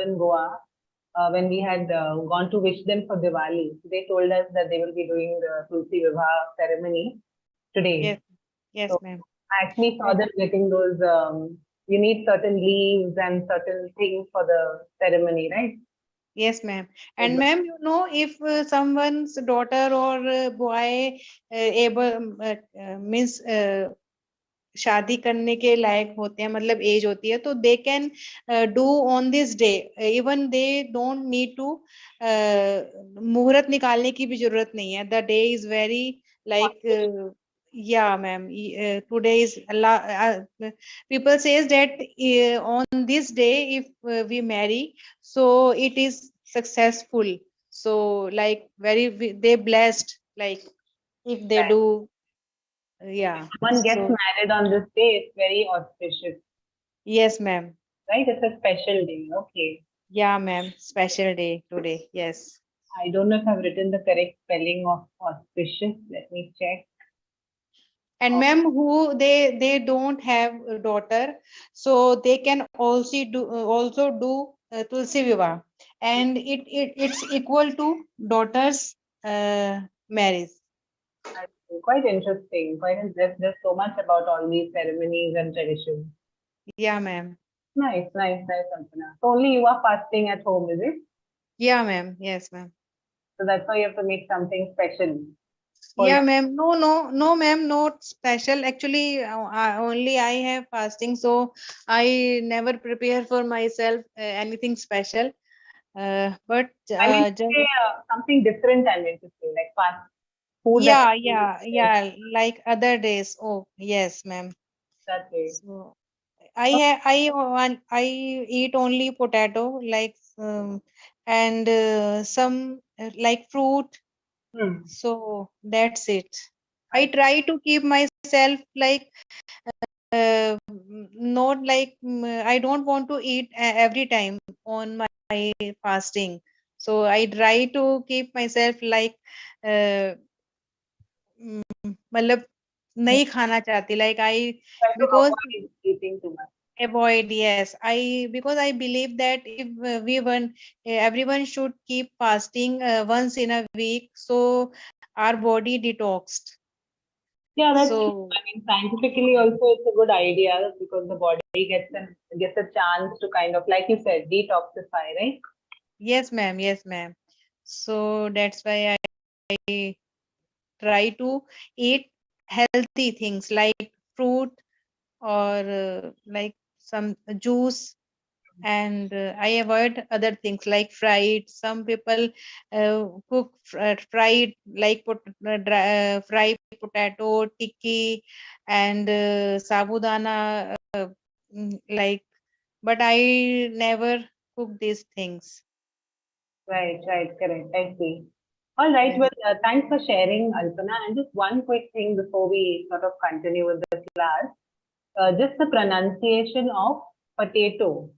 in Goa, when we had gone to wish them for Diwali, they told us that they will be doing the Tulsi Vivah ceremony today. Yes, yes, So ma'am. I actually saw them getting those, you need certain leaves and certain things for the ceremony, right? Yes, ma'am. And ma'am, you know, if someone's daughter or boy able means शादी करने के लायक होते हैं, मतलब as होती है, तो they can do on this day, even they don't need to मुहूर्त निकालने की भी जरूरत नहीं है. The day is very like yeah ma'am, today is people says that on this day if we marry, so it is successful, so like very they blessed, like if they do, yeah. One gets So married on this day, it's very auspicious, yes, ma'am. right? It's a special day. Okay. Yeah, ma'am. Special day today. Yes. I don't know if I've written the correct spelling of auspicious. Let me check. And ma'am, who they don't have a daughter, so they can also do Tulsi Vivah, and it's equal to daughter's marriage. Quite interesting. There's so much about all these ceremonies and traditions. Yeah, ma'am. Nice, Alpana. So only you are fasting at home, is it? Yeah, ma'am. Yes, ma'am. So that's why you have to make something special. Yeah, ma'am. No, ma'am. Not special. Actually, only I have fasting, so I never prepare for myself anything special. But I mean, just something different. I mean to say, like fast food. yeah, like other days. Oh, yes, ma'am. That way. So I eat only potato, like and some like fruit. So that's it. I try to keep myself like not like I don't want to eat every time on my fasting. So I try to keep myself like मतलब नहीं खाना चाहती, like I because eating too much. avoid, yes, I because I believe that if everyone should keep fasting once in a week, so our body detoxed. Yeah, that's true. So I mean, scientifically also it's a good idea because the body gets a chance to kind of, like you said, detoxify, right? yes, ma'am. Yes, ma'am. So that's why I try to eat healthy things like fruit or like some juice, and I avoid other things like fried. Some people cook fried like fried potato tikki and sabudana, like, but I never cook these things. Right, correct. I see. All right. Yeah. Well, thanks for sharing, Alpana. And just one quick thing before we sort of continue with the class. Just the pronunciation of potato.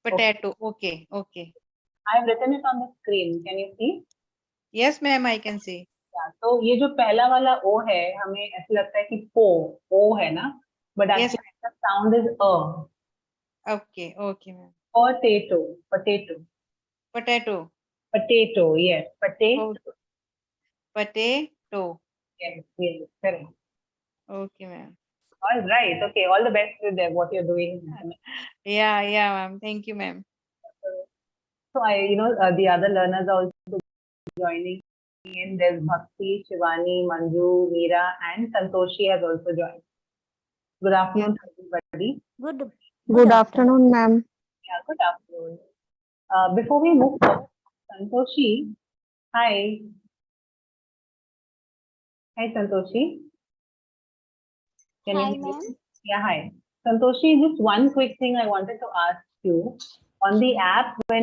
Potato. Okay. Okay. I've written it on the screen. Can you see? Yes, ma'am, I can see. तो ये जो पहला वाला ओ है, हमें ऐसा लगता है कि पो ओ है ना, but Yes. actually the sound is a. Okay. Okay, ma'am. Potato. Potato. Yes. Oh, potato. Yes, correct. Okay, ma'am. All right. Okay. All the best with what you're doing. Yeah, ma'am. Thank you, ma'am. So the other learners are also joining in. There's Bhakti, Shivani, Manju, Meera, and Santoshi has also joined. Good afternoon, everybody. Good afternoon, ma'am. Yeah, good afternoon. Before we move forward, Santoshi, hi. Hi, Santoshi. Can Hi, you hear me? ma'am. Yeah, hi. Santoshi, just one quick thing I wanted to ask you. On the app, when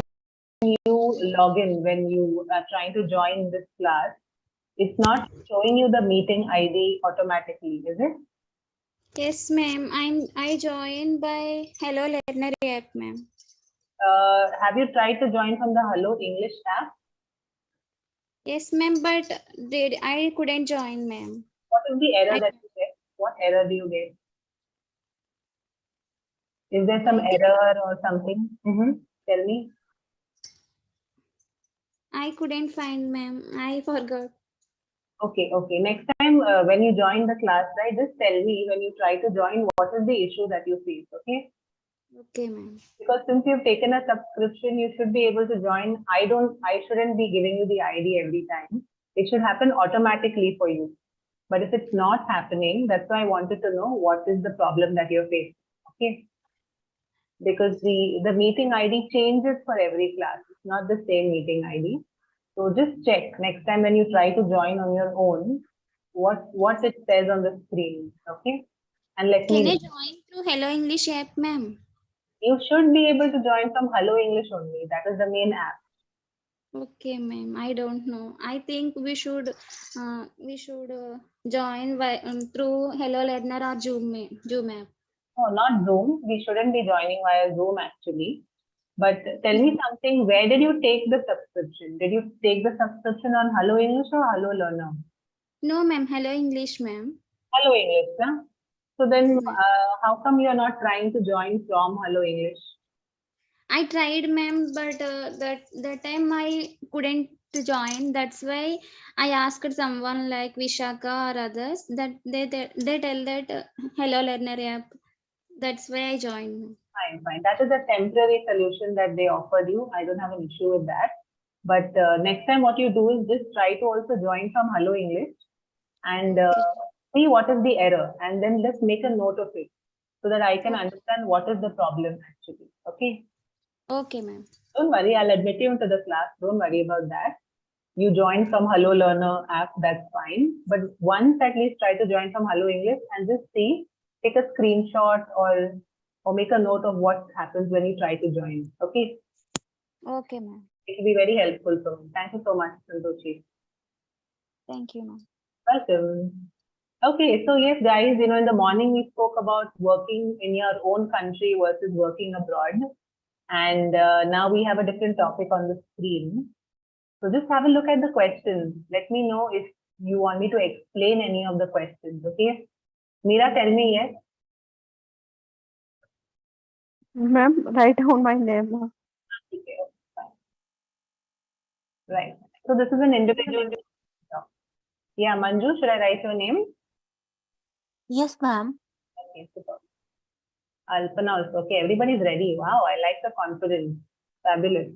you log in, when you are trying to join this class, it's not showing you the meeting ID automatically, is it? Yes, ma'am. I joined by Hello Learner app, ma'am. Have you tried to join from the Hello English app? Yes, ma'am, but I couldn't join, ma'am. What is the error that you get? What error do you get? Is there some error or something? Tell me. I couldn't find, ma'am. I forgot. Okay, okay. Next time when you join the class, right, just tell me when you try to join what is the issue that you face, okay? Okay, ma'am. Because since you've taken a subscription, you should be able to join. I shouldn't be giving you the ID every time. It should happen automatically for you. But if it's not happening, that's why I wanted to know what is the problem that you're facing, okay? Because the meeting ID changes for every class. It's not the same meeting ID. So just check next time when you try to join on your own, what it says on the screen, okay? And let me Can I know. join through Hello English app, ma'am? You should be able to join from Hello English only. That is the main app. Okay, ma'am. I don't know. I think we should join through Hello Learner or Zoom app. No, not Zoom. We shouldn't be joining via Zoom actually. But tell me something, where did you take the subscription? Did you take the subscription on Hello English or Hello Learner? No, ma'am. Hello English, ma'am. Hello English, huh? So then, Yes, ma'am. how come you're not trying to join from Hello English? I tried, ma'am, but that time I couldn't join. That's why I asked someone like Vishaka or others that they tell that Hello Learner app. That's why I joined. Fine, fine. That is a temporary solution that they offered you. I don't have an issue with that. But next time, what you do is just try to also join from Hello English and Okay. see what is the error, and then let's make a note of it so that I can Okay. understand what is the problem actually. Okay. Okay, ma'am. Don't worry, I'll admit you into the class. Don't worry about that. You join from Hello Learner app, that's fine. But once at least try to join from Hello English and just see, take a screenshot or make a note of what happens when you try to join. Okay. Okay, ma'am. It will be very helpful for me. Thank you so much, Santoshi. Thank you, ma'am. Welcome. Okay, so yes, guys, in the morning we spoke about working in your own country versus working abroad. And now we have a different topic on the screen. So just have a look at the questions. Let me know if you want me to explain any of the questions, okay? Meera, tell me yes. Ma'am, write down my name. Okay, fine. Right. So this is an individual. Yeah, Manju, should I write your name? Yes, ma'am. Okay, super. Alpana also. Okay, everybody's ready. Wow, I like the confidence. Fabulous.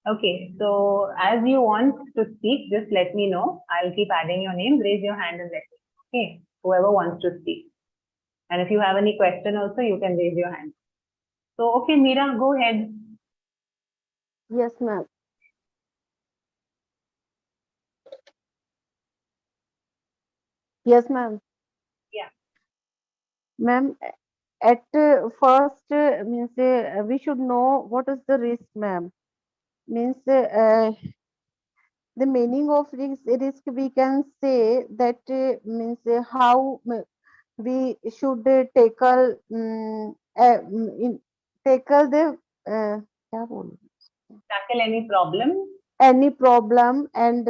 Okay, so as you want to speak, just let me know. I'll keep adding your names. Raise your hand and let me know. Okay, whoever wants to speak. And if you have any question also, you can raise your hand. So, okay, Meera, go ahead. Yes, ma'am. Yes, ma'am. Yeah. Ma'am, at first means we should know what is the risk, ma'am. Means the meaning of risk we can say that means how we should tackle tackle the क्या बोलूं? Tackle any problem. any problem and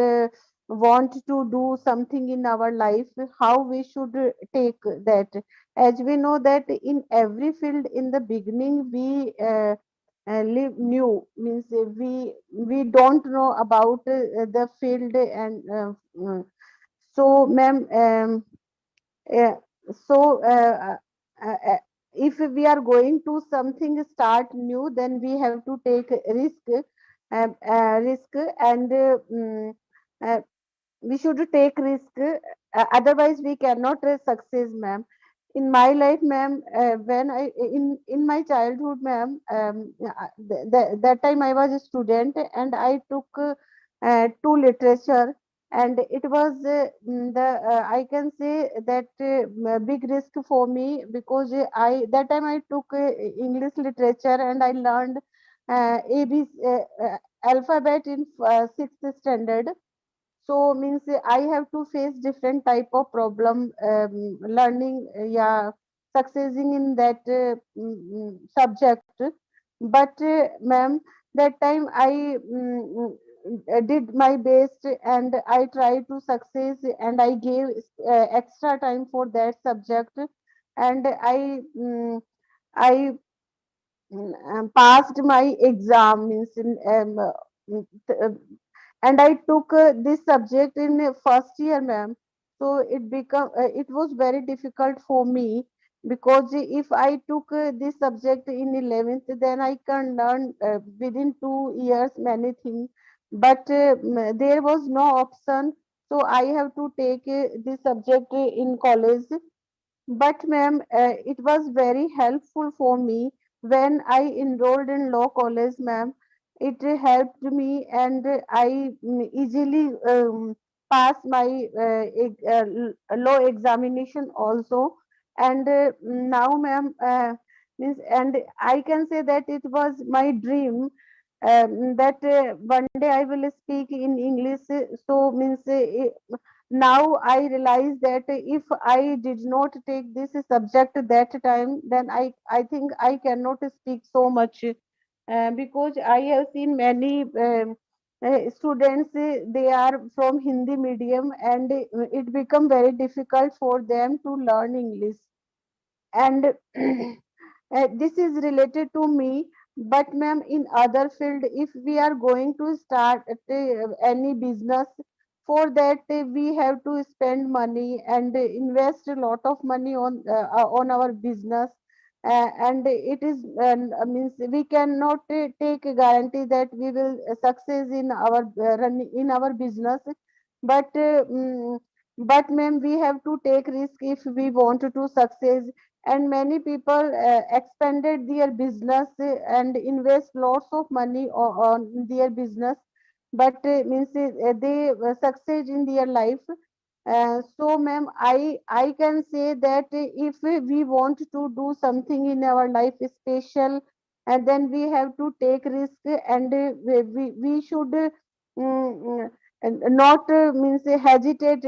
want to do something in our life, how we should take that. As we know that in every field in the beginning we live new, means we don't know about the field and so ma'am yeah, so if we are going to something start new, then we have to take risk and uh, we should take risk. Otherwise, we cannot success, ma'am. In my life, ma'am, when I in my childhood, ma'am, that time I was a student and I took two literature, and it was the I can say that big risk for me because I that time I took English literature and I learned ABC alphabet in sixth standard. So means I have to face different type of problem learning, yeah, succeeding in that subject. But ma'am, that time I did my best and I tried to success and I gave extra time for that subject, and I passed my exam, means mm, th- uh, and I took this subject in first year, ma'am. So it was very difficult for me, because if I took this subject in 11th, then I can learn within 2 years many things. But there was no option, so I have to take this subject in college. But ma'am, it was very helpful for me when I enrolled in law college, ma'am. It helped me, and I easily passed my law examination also. And now, ma'am, means, and I can say that it was my dream, that one day I will speak in English. So means now I realize that if I did not take this subject that time, then I think I cannot speak so much, because I have seen many students, they are from Hindi medium, and it become very difficult for them to learn English. And this is related to me. But ma'am, in other field, if we are going to start any business, for that we have to spend money and invest a lot of money on our business. And it is means we cannot take a guarantee that we will success in our in our business. But but ma'am, we have to take risk if we want to success. And many people expanded their business and invest lots of money on their business, but means they succeed in their life. So ma'am, I can say that if we want to do something in our life special, and then we have to take risk, and we should and not means hesitate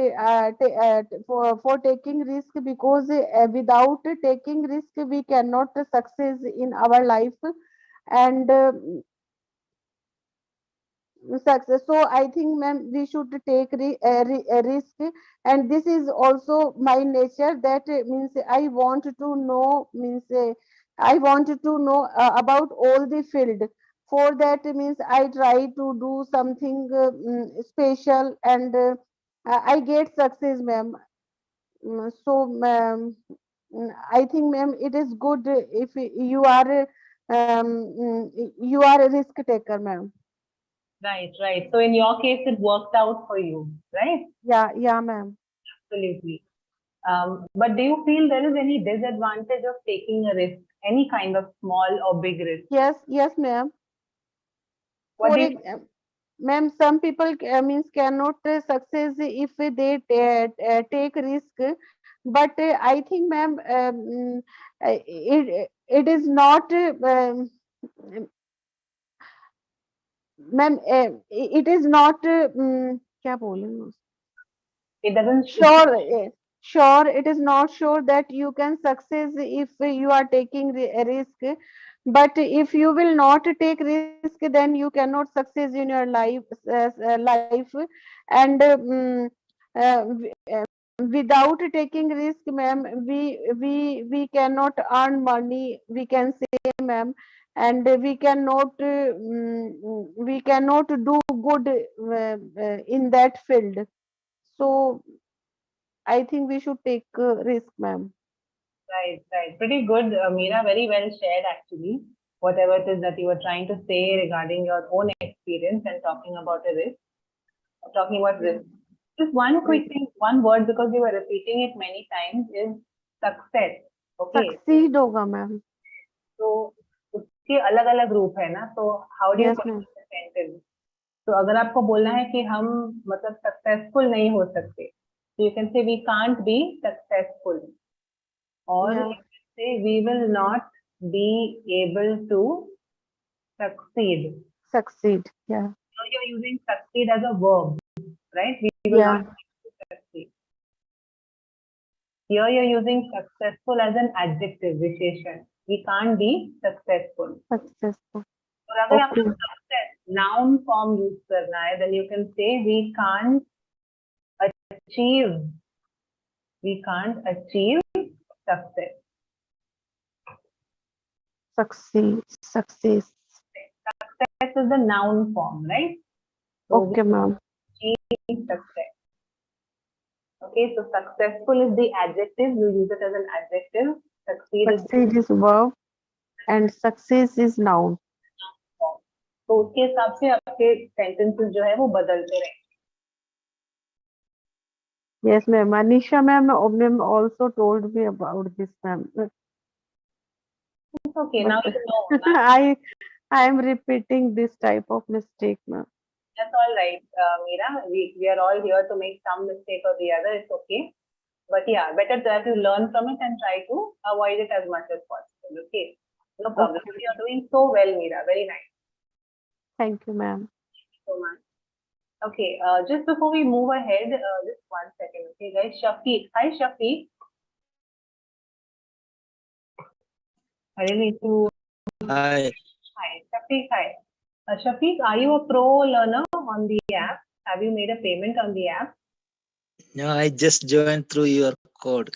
for taking risk, because without taking risk we cannot success in our life. And success. So I think, ma'am, we should take a risk, and this is also my nature. That means I want to know, means I want to know about all the field. For that means I try to do something special, and I get success, ma'am. So, ma'am, I think, ma'am, it is good if you are you are a risk taker, ma'am. Right, right. So in your case, it worked out for you, right? Yeah, yeah, ma'am. Absolutely. But do you feel there is any disadvantage of taking a risk, any kind of small or big risk? Yes, yes, ma'am. What For do you? ma'am, some people means cannot success if they take risk. But I think, ma'am, it is not, ma'am, it is not. क्या बोलेंगे It doesn't. sure, sure, it is not sure that you can success if you are taking a risk. But if you will not take risk, then you cannot success in your life. And without taking risk, ma'am, we cannot earn money, we can say, ma'am. And we cannot do good in that field. So I think we should take risk, ma'am. Right, right. Pretty good, Meera. Very well shared, actually. Whatever it is that you were trying to say regarding your own experience and talking about a risk, talking about Yeah. risk. Just one quick thing, one word, because you were repeating it many times, is success. Okay. Succeed होगा, ma'am. तो उसके अलग अलग रूप है ना, तो how do you Yes, ma'am. Sentence? तो अगर आपको बोलना है कि हम मतलब सक्सेसफुल नहीं हो सकते, तो you can say we can't be successful, और Yeah. you can say we will not be able to succeed. Succeed. Yeah. So you're using succeed as a verb, right? We will Yeah. not be able to succeed. Here you're using successful as an adjective, विशेषण. We can't be successful. Successful. और अगर आपको Okay. success noun form use करना है, then you can say we can't achieve. We can't achieve success. Success. Success is the noun form, right? So Okay, ma'am. we success. Okay, so successful is the adjective. You use it as an adjective. Succeed is the Succeed is verb and success is noun. form. तो उसके हिसाब से आपके sentences जो है वो बदलते रहे. Yes, ma'am. Manisha ma'am also told me about this, ma'am. It's okay. But Now you know. I am repeating this type of mistake, ma'am. That's all right, Meera. We are all here to make some mistake or the other. It's okay. But yeah, better that you learn from it and try to avoid it as much as possible. Okay. No problem. Okay. You are doing so well, Meera. Very nice. Thank you, ma'am. So much. Okay. Just before we move ahead, just 1 second. Okay, guys. Shafiq. Hi, Shafiq. I really need to. Hi. Hi, Shafiq. Hi. Shafiq, are you a pro learner on the app? Have you made a payment on the app? No, I just joined through your code.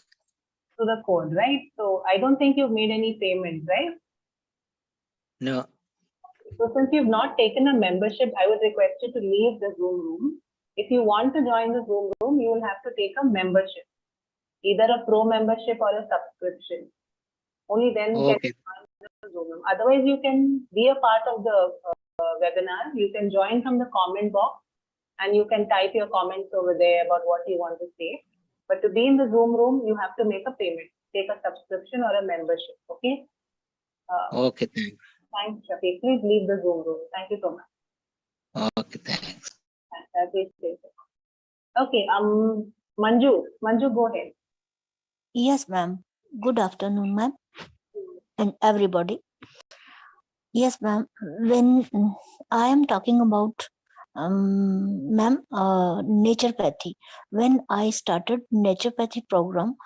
To the code, right? So I don't think you've made any payment, right? No. So since you've not taken a membership, I would request you to leave the Zoom room. If you want to join the Zoom room, you will have to take a membership, either a pro membership or a subscription. Only then Okay. can you join the Zoom room. Otherwise, you can be a part of the webinar. You can join from the comment box and you can type your comments over there about what you want to say. But to be in the Zoom room, you have to make a payment, take a subscription or a membership. Okay. Okay, thanks. Thanks, Shafiq. Please leave the Zoom room. Thank you so much. Okay, thanks. I appreciate it. Okay. Manju, go ahead. Yes, ma'am. Good afternoon, ma'am, and everybody. Yes, ma'am. When I am talking about, ma'am, naturopathy. When I started naturopathy program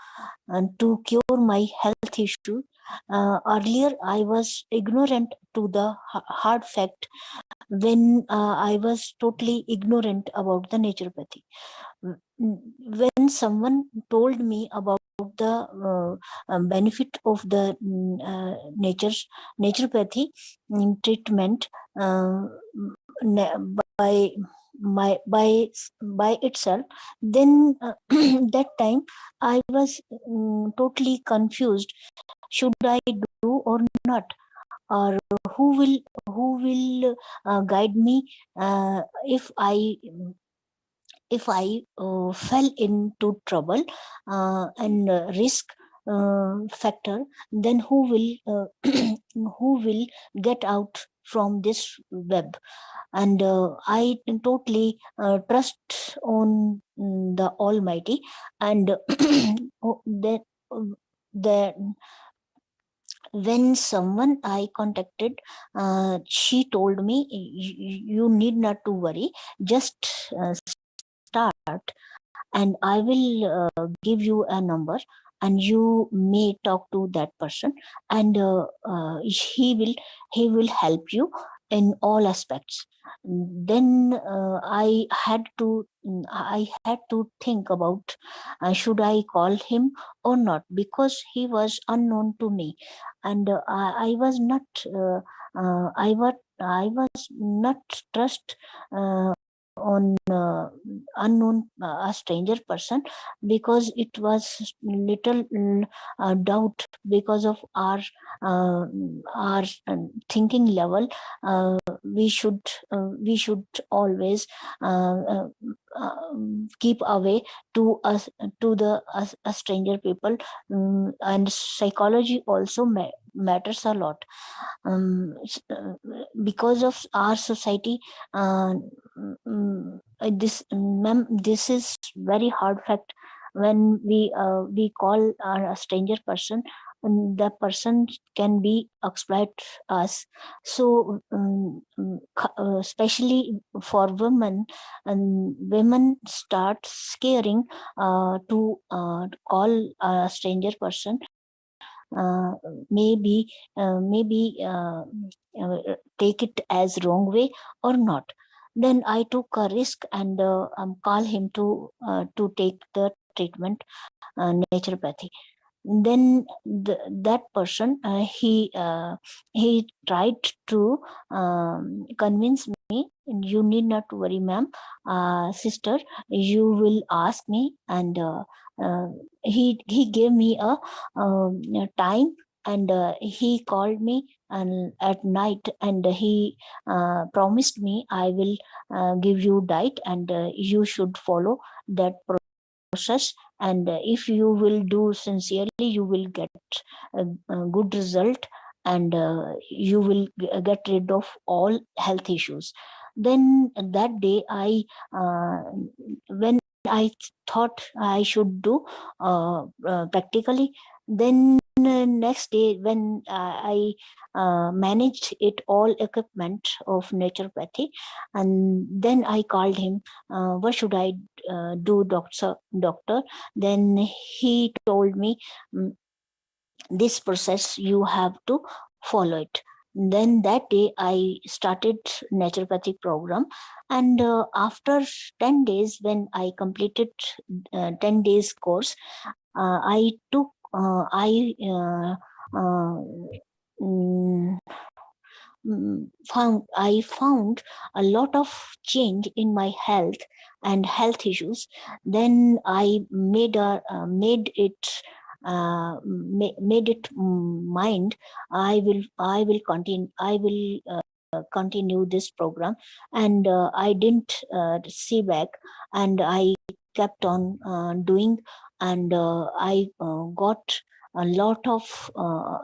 to cure my health issue, earlier I was ignorant to the hard fact. When I was totally ignorant about the naturopathy. When someone told me about the benefit of the naturopathy treatment by by itself, then that time I was totally confused. Should I do or not? Or who will guide me if I fell into trouble and risk factor, then who will who will get out from this web? And I totally trust on the Almighty, and that when someone I contacted, she told me, you need not to worry, just start, and I will give you a number, and you may talk to that person, and he will help you in all aspects. Then I had to think about, should I call him or not, because he was unknown to me, and I was not I was not trust on unknown a stranger person, because it was little doubt because of uh, our thinking level. We should always uh, uh, keep away to us to the a stranger people. And psychology also matters a lot, because of our society. This is very hard fact. When we call a stranger person, the person can be exploit us. So especially for women, and women start scaring to call a stranger person. Maybe take it as wrong way or not. Then I took a risk and call him to take the treatment, naturopathy. then that person he tried to convince me, you need not worry, ma'am, sister, you will ask me, and he gave me a time, and he called me and at night, and he promised me, I will give you diet, and you should follow that process, and if you will do sincerely, you will get a good result, and you will get rid of all health issues. Then that day when I thought I should do practically, then next day when I managed it all equipment of naturopathy, and then I called him, what should I do, doctor? Then he told me, "Mm, this process you have to follow it." Then that day I started naturopathic program, and after 10 days, when I completed 10 days course, I took I mm, found a lot of change in my health and health issues. Then I made it mind, I will continue this program, and I didn't see back, and I kept on doing, and I got a lot of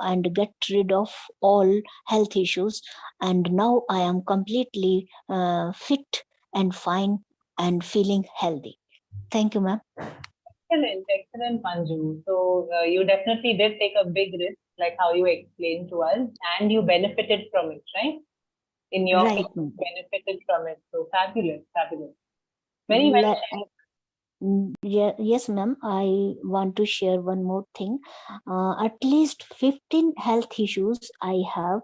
and get rid of all health issues, and now I am completely fit and fine and feeling healthy. Thank you, ma'am. Excellent, Manju. So you definitely did take a big risk, like how you explained to us, and you benefited from it, right? In your Right, case, you ma'am. benefited from it. So fabulous, fabulous. Very well shared. Yes, ma'am. I want to share one more thing. At least 15 health issues I have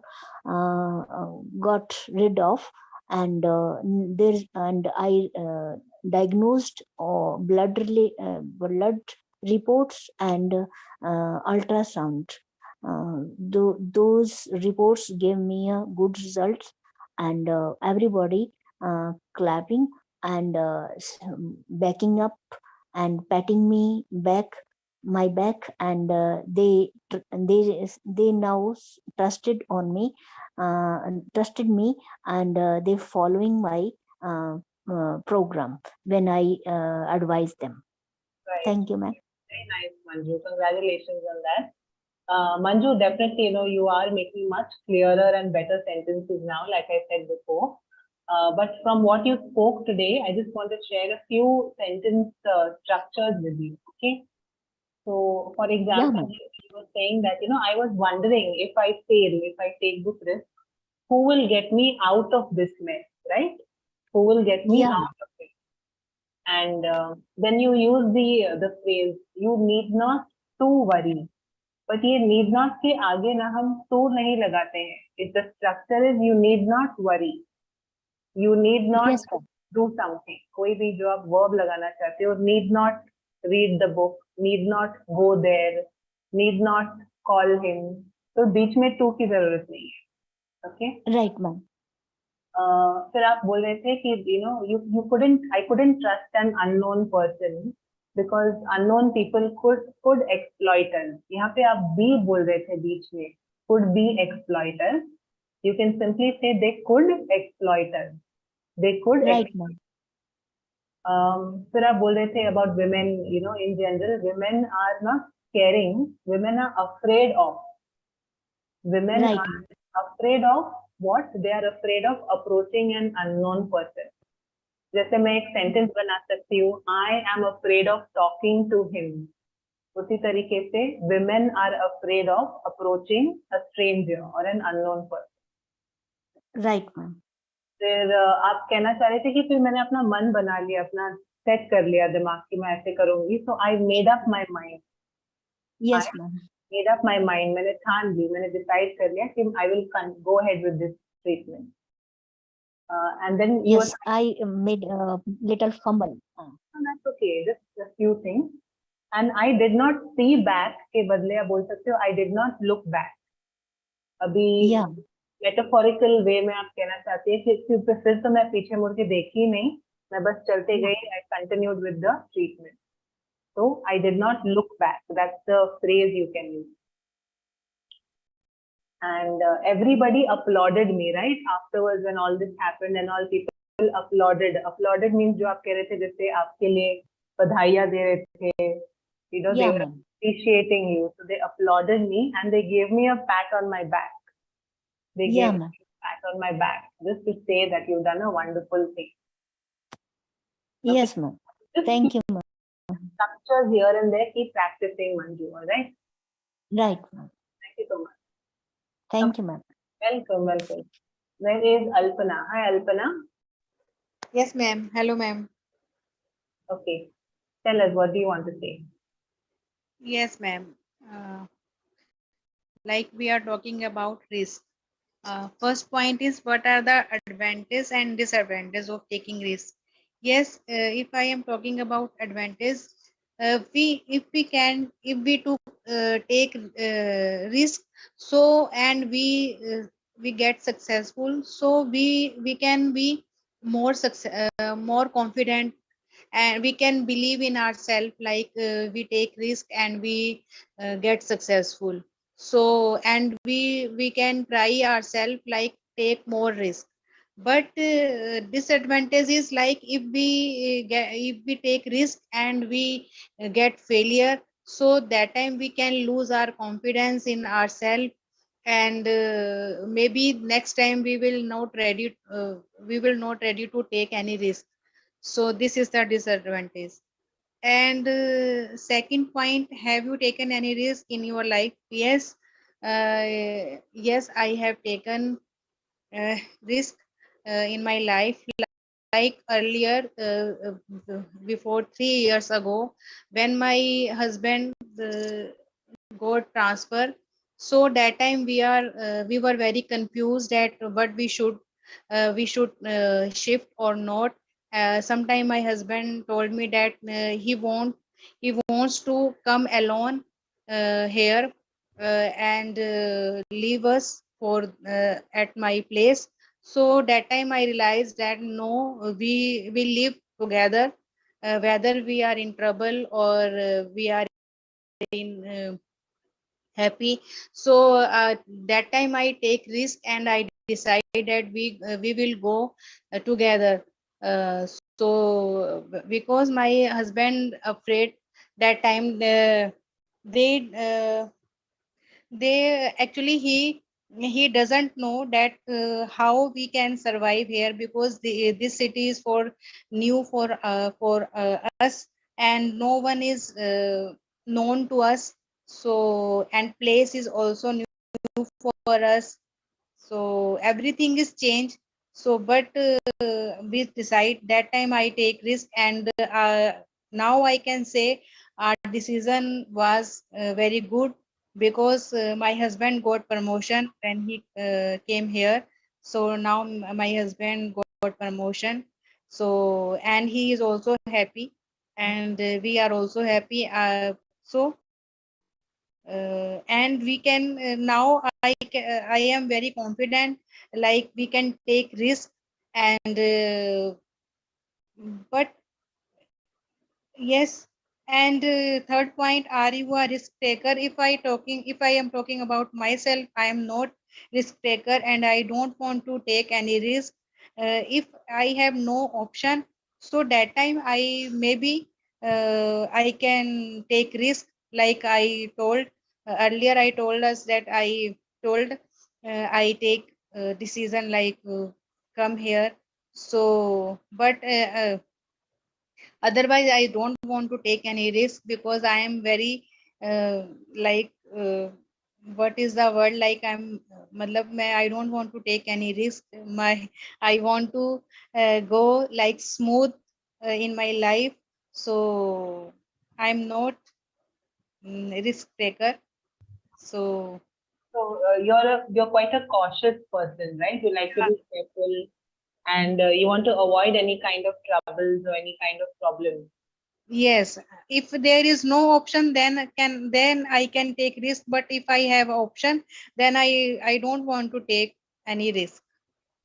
got rid of, and I diagnosed blood reports and ultrasound. Those reports gave me a good result, and everybody clapping and backing up and patting me my back, and they now trusted me, and they following my program when I advise them. Right. Thank you, ma'am. Very nice, Manju. Congratulations on that. Manju, definitely, you are making much clearer and better sentences now, like I said before. But from what you spoke today, I just want to share a few sentence structures with you. Okay. So, for example, ma'am. you were saying that, I was wondering if I fail, if I take this risk, who will get me out of this mess, right? Who will get me Yeah, out of it? And then you use the phrase, you need not to worry. But ये need not के आगे ना हम to नहीं लगाते हैं. If the structure is you need not worry, you need not yes, ma'am. do something. कोई भी जो आप verb लगाना चाहते हो, need not read the book, need not go there, need not call him. तो बीच में to की जरूरत नहीं है. Okay? Right, ma'am. फिर आप बोल रहे थे कि I couldn't trust an unknown person because unknown people could exploit us. यहाँ पे आप be बोल रहे थे बीच में, could be exploiters. You can simply say they could exploit us. They could. Right, ma'am. फिर आप बोल रहे थे about women, in general, women are not caring, women are afraid of. Women Right, are afraid of what? They are afraid of approaching an unknown person. जैसे मैं एक sentence बना सकती हूँ, I am afraid of talking to him. उसी तरीके से women are afraid of approaching a stranger or an unknown person. right, ma'am. फिर आप कहना चाह रहे थे कि फिर मैंने अपना मन बना लिया, अपना सेट कर लिया दिमाग की मैं ऐसे करूंगी. So I made up my mind. Yes, ma'am. Made up my mind. मैंने ठान ली, मैंने decide कर लिया कि I will go ahead with this treatment. And then Yes, I made a little fumble. that's okay. Just a few things. and I did not see back के बदले आप बोल सकते हो I did not look back. अभी Yeah. Metaphorical वे में आप कहना चाहते हैं कि फिर तो मैं पीछे मुड़ के देखी नहीं, मैं बस चलते Yeah. गई. I continued with the treatment. So I did not look back. That's the phrase you can use. And everybody applauded me, right? Afterwards, when all this happened and all, people applauded. Applauded means जो आप कह रहे थे जैसे आपके लिए बधाइयाँ दे रहे थे. You know, they Yeah, were ma'am. appreciating you. So they applauded me and they gave me a pat on my back. They Yeah, gave ma'am. me a pat on my back just to say that you've done a wonderful thing. Yes, ma'am. Just Thank keep you, ma'am. structures here and there. Keep practicing, Manju. All right. Right, ma'am. Thank you so much. Thank you, ma'am. Welcome, welcome. Where is Alpana? Hi, Alpana. Yes, ma'am. Hello, ma'am. Okay. Tell us, what do you want to say? Yes, ma'am. Like we are talking about risk. First point is what are the advantages and disadvantages of taking risk? Yes, if I am talking about advantage, if we take risk, so and we get successful, so we can be more confident, and we can believe in ourselves, like we take risk and we get successful. So and we can try ourselves, like take more risk. But disadvantage is like if we take risk and we get failure, so that time we can lose our confidence in ourselves, and maybe next time we will not ready to take any risk. So this is the disadvantage. And second point, have you taken any risk in your life? Yes, yes, I have taken risk in my life. Like earlier, before 3 years ago, when my husband got transfer, so that time we were very confused that what we should shift or not. Sometime my husband told me that he wants to come alone here and leave us for at my place. So that time I realized that no, we live together, whether we are in trouble or we are in happy. So that time I take risk and I decide that we will go together. So because my husband afraid that time, they actually he doesn't know that how we can survive here, because this city is for new for us, and no one is known to us. So and place is also new for us, so everything is changed. So but we decide that time I take risk, and now I can say our decision was very good, because my husband got promotion when he came here. So now my husband got promotion, so and he is also happy, and we are also happy. So and we can now I am very confident, like we can take risk. And but yes, and third point, are you a risk taker? If I am talking about myself, I am not risk taker, and I don't want to take any risk. If I have no option, so that time I maybe I can take risk. Like I told earlier, I told us that I told I take decision like come here. So but otherwise I don't want to take any risk, because I am very like what is the word, like I'm matlab I don't want to take any risk. I want to go like smooth in my life. So I'm not risk taker. So So you're quite a cautious person, right? You like to be careful, and you want to avoid any kind of troubles or any kind of problems. Yes, if there is no option, then I can take risk. But if I have option, then I don't want to take any risk.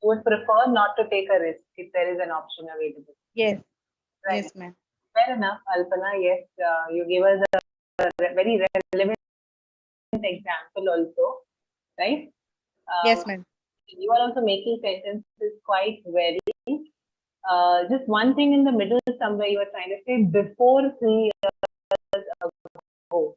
You would prefer not to take a risk if there is an option available. Yes, Right. yes, ma'am. Fair enough, Alpana. Yes, you gave us a very relevant example also, right? Yes, ma'am. You are also making sentences quite very. Just one thing in the middle somewhere you are trying to say before 3 years ago.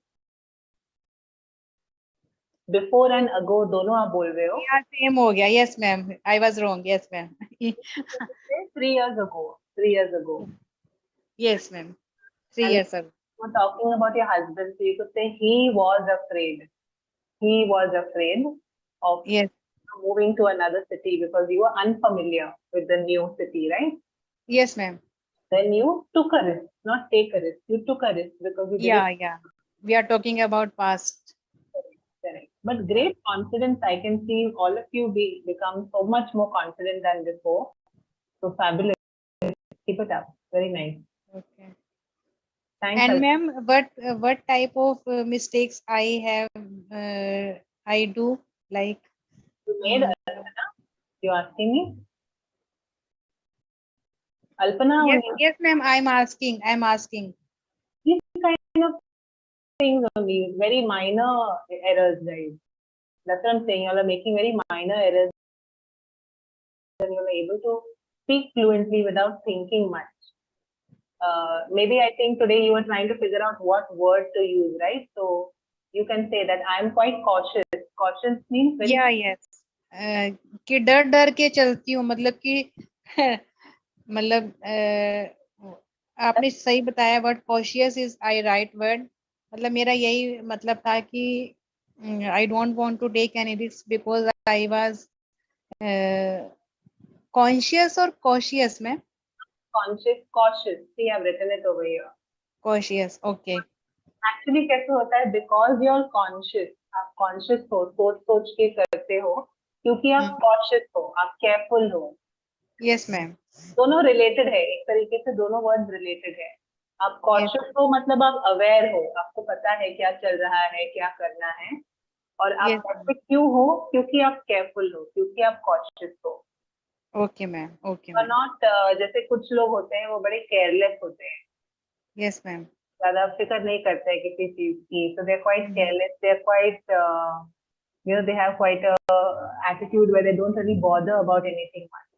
Before and ago दोनों आप बोल रहे हो. Yeah, same हो गया. Yes, ma'am. I was wrong. Yes, ma'am. 3 years ago. 3 years ago. Yes, ma'am. 3 And years ago. you're talking about your husband, so you could say he was afraid. He was afraid of Yes, moving to another city because you were unfamiliar with the new city, right? yes, ma'am. Then you took a risk, not take a risk. You took a risk because you Yeah, didn't. yeah. We are talking about past. Correct. But great confidence. I can see all of you become so much more confident than before. So fabulous. Keep it up. Very nice. Okay. Thanks. And Alpana. ma'am, what type of mistakes I do, like You made Alpana? You asking me? Alpana, yes, ma'am. I'm asking. these kind of things only, very minor errors, guys. That's what I'm saying. You all are making very minor errors and you're able to speak fluently without thinking much. Maybe I think today you were trying to figure out what word to use, right? So you can say that I'm quite cautious. Cautious means very Yes. कि डर डर के चलती हूँ, मतलब कि मतलब आपने सही बताया. Word cautious is I right word. मतलब मेरा यही मतलब था कि I don't want to take any risk because I was conscious और कॉशियस में. conscious, cautious. See, I've written it over here. Cautious. Okay. Actually कैसे होता है? Because you're conscious. आप conscious हो, सोच के करते हो, क्योंकि आप cautious हो, आप careful हो. Yes ma'am. दोनों रिलेटेड है, एक तरीके से दोनों वर्ड रिलेटेड है. आप कॉशियस हो मतलब आप अवेयर हो, आपको पता है क्या चल रहा है, क्या करना है. और आप cautious क्यों हो? क्योंकि आप केयरफुल हो, क्योंकि आप कॉशियस हो. Okay ma'am. ओके और मैम. नॉट जैसे कुछ लोग होते हैं वो बड़े केयरलेस होते हैं, यस मैम. ज्यादा फिक्र नहीं करते हैं किसी चीज की. So they are quite careless, they are quite they have quite a attitude where they don't really bother about anything much.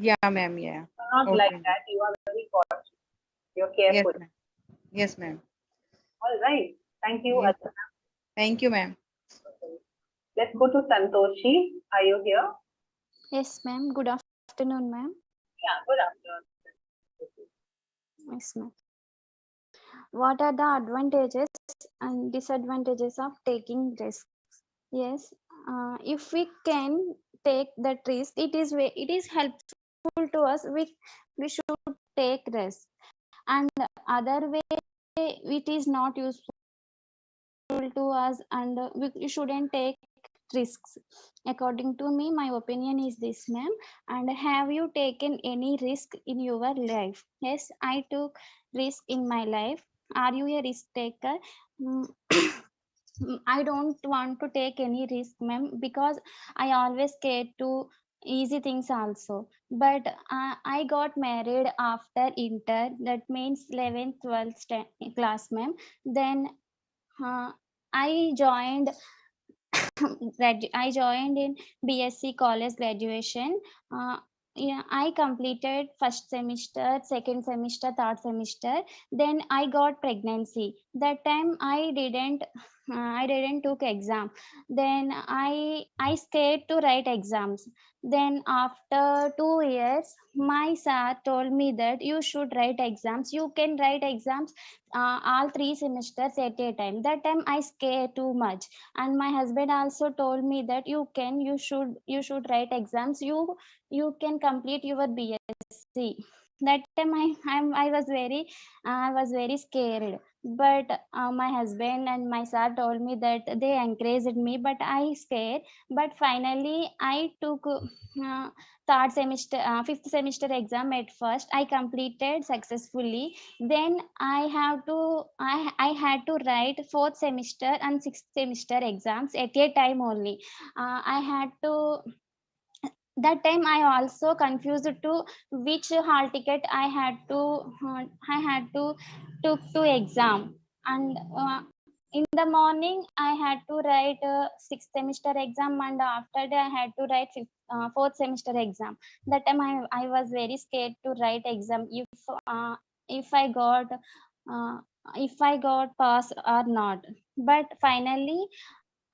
या मैम. या You're not like that. You are very cautious. You're yes careful. Ma'am. Yes ma'am. All right. Thank you, Yes. Archana. Thank you ma'am. Let's go to Santoshi. Are you here? Yes, ma'am. Good afternoon, ma'am. Yeah, good afternoon. Yes, ma'am. What are the advantages and disadvantages of taking risks? Yes, if we can take that risk, it is helpful to us. We should take risk, and other way it is not useful to us, and we shouldn't take risks. According to me, my opinion is this, ma'am. And have you taken any risk in your life? Yes, I took risk in my life. Are you a risk taker? Mm, I don't want to take any risk, ma'am, because I always scared to easy things also. But I got married after inter, that means 11th 12th class, ma'am. Then uh, I joined I joined in BSc college graduation. Yeah, I completed first semester, second semester, third semester. Then I got pregnancy. That time I didn't took exam. Then I scared to write exams. Then after 2 years, my sir told me that you should write exams. You can write exams all 3 semesters at a time. That time I scared too much, and my husband also told me that you should write exams. You can complete your BSc. that time I was very scared, but my husband and my sir told me that they encouraged me, but I scared. But finally I took third semester fifth semester exam. At first I completed successfully, then I had to write fourth semester and sixth semester exams at a time only. I had to That time I also confused to which hall ticket I had to took to exam. And in the morning I had to write sixth semester exam, and after that I had to write fourth semester exam. That time I was very scared to write exam, if I got uh, if I got pass or not. But finally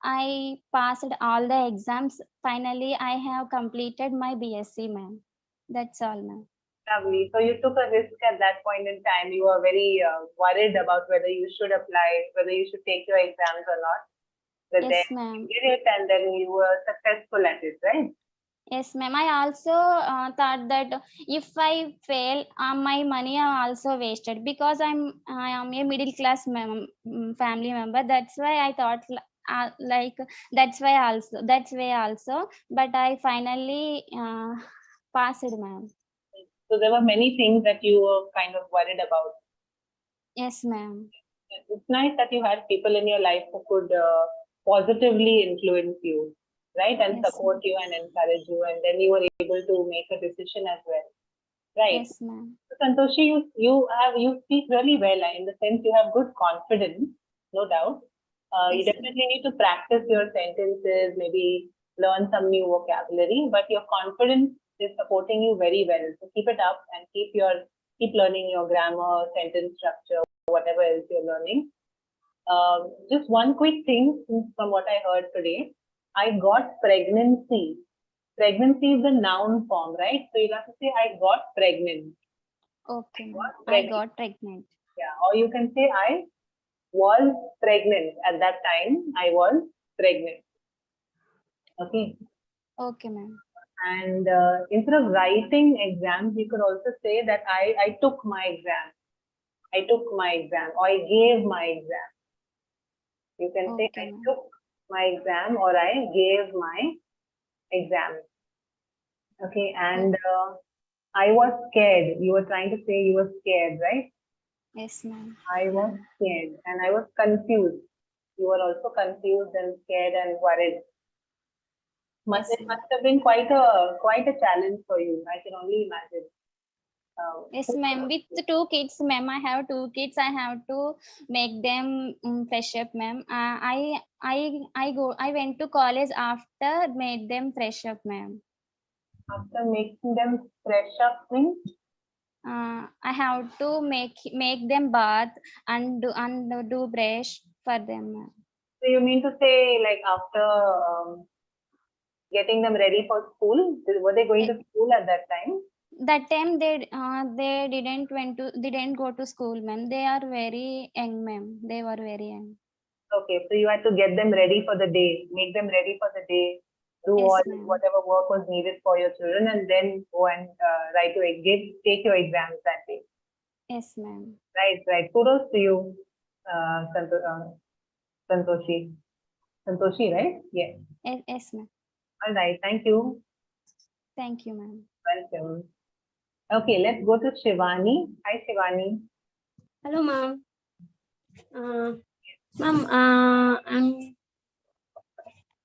I passed all the exams. Finally, I have completed my BSc, ma'am. That's all, ma'am. Lovely. So you took a risk at that point in time. You were very worried about whether you should apply, whether you should take your exams or not. But then Yes, ma'am. you did it, and then you were successful at it, right? Yes, ma'am. I also thought that if I fail, my money are also wasted, because I am a middle class family member. That's why I thought like that's why also. But I finally passed, ma'am. So there were many things that you were kind of worried about. Yes, ma'am. It's nice that you had people in your life who could positively influence you, right? And Yes, support you and encourage you. And then you were able to make a decision as well, right? Yes, ma'am. So, Santoshi, you speak really well, in the sense you have good confidence, no doubt. You Yes, definitely need to practice your sentences, maybe learn some new vocabulary, but your confidence is supporting you very well. So keep it up and keep learning your grammar, sentence structure, whatever else you're learning. Just one quick thing from what I heard today. I got pregnancy. Pregnancy is the noun form, right? So you'll have to say I got pregnant. okay, ma'am. Got I pregnant. got pregnant. Yeah, or you can say I was pregnant at that time. I was pregnant. Okay. Okay, ma'am. And instead of writing exams, you could also say that I took my exam. I took my exam, or I gave my exam. You can say Okay, I ma'am. took my exam, or I gave my exam. Okay. And I was scared. You were trying to say you were scared, right? Yes, ma'am. I was scared and I was confused. You were also confused and scared and worried. Yes, It ma'am. must have been quite a challenge for you. I can only imagine. Yes, ma'am. With the two kids, ma'am, I have two kids. I have to make them fresh up, ma'am. I went to college after made them fresh up, ma'am. After making them fresh up things, I have to make them bath and do brush for them, ma'am. so you mean to say like after getting them ready for school, were they going to school at that time? That time they didn't go to school, ma'am. They are very young, ma'am. They were very young. Okay, so you had to get them ready for the day, make them ready for the day, do Yes, all ma'am. whatever work was needed for your children, and then go and take your exams that day. Yes, ma'am. Right. Kudos to you, Santoshi. Santoshi, right? Yes. Yes, ma'am. All right. Thank you. Thank you, ma'am. Welcome. Okay, let's go to Shivani. Hi, Shivani. Hello, ma'am. Ma'am, I'm